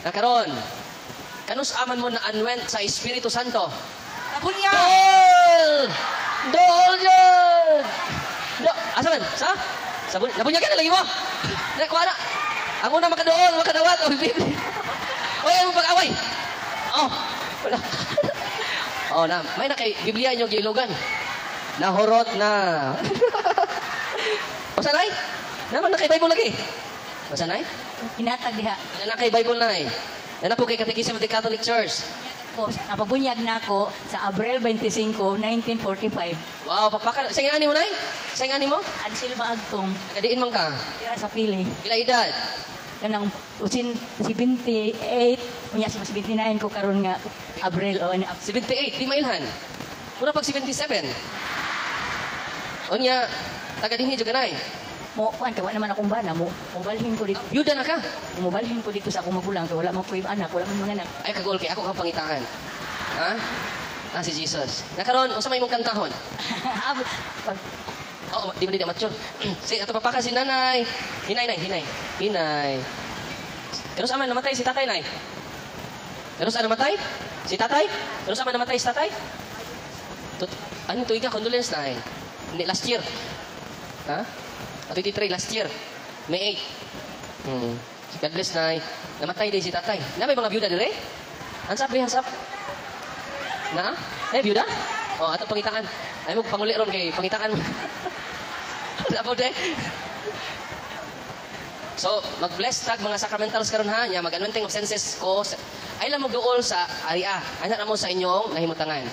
Nakaron. Kanus aman mo na anoint sa Espiritu Santo. Tabunya. Dool jud. Asa man? Sa? Sabon. Nabunya ka na lagi mo. Kuha na. Ang una makadoon, makadawat, Biblia. Ayaw mo pag-away. Wala. May na kay Biblia nyo gilugan. Nahurot na. Masanay? Naman na kay Bible lagi. Masanay? Hinatag diha. Na kay Bible na na po kay Catechism of the Catholic Church. Napabunyag na ako sa Abril 25, 1945. Wow, papaka. Sa ingani mo, Nay? Sa ingani mo? Ansil maagtong. Kadiin man ka? Tira sa pili. Ila edad? Kanang 78, unya sa 79 ko karon nga Abril o 78, di mailhan. Mura pag 77. Unya, taga dinhi jud kanay. Mo kuan kay wala naman akong bana mo. Mobalhin ko dito. Yuda na ka. Mobalhin ko dito sa akong magulang kay wala man ko anak, wala man mga anak. Ay kagol kay ako kang pangitaan. Ha? Si Jesus. Nakaron, unsa may imong kantahon? Di ba mature? Ato papaka si nanay. Hinay. Pero saan man namatay si tatay, Nay? Pero saan namatay? Si tatay? Pero saan man namatay si tatay? Anong tuig ka? Condolence, Nay. Last year. Ha? 23, last year. May 8. God bless, Nay. Namatay din si tatay. Na may mga byuda dire? Hansap. Na? Byuda? Ato pangitaan. Ay mo panguli ron kay pangitaan mo. Apo de. So, mag-bless tag mga sacramentals karon ha. Nya mag-anointing of senses ko ay lamog duol sa area. Ana na mo sa inyong nahimutangan.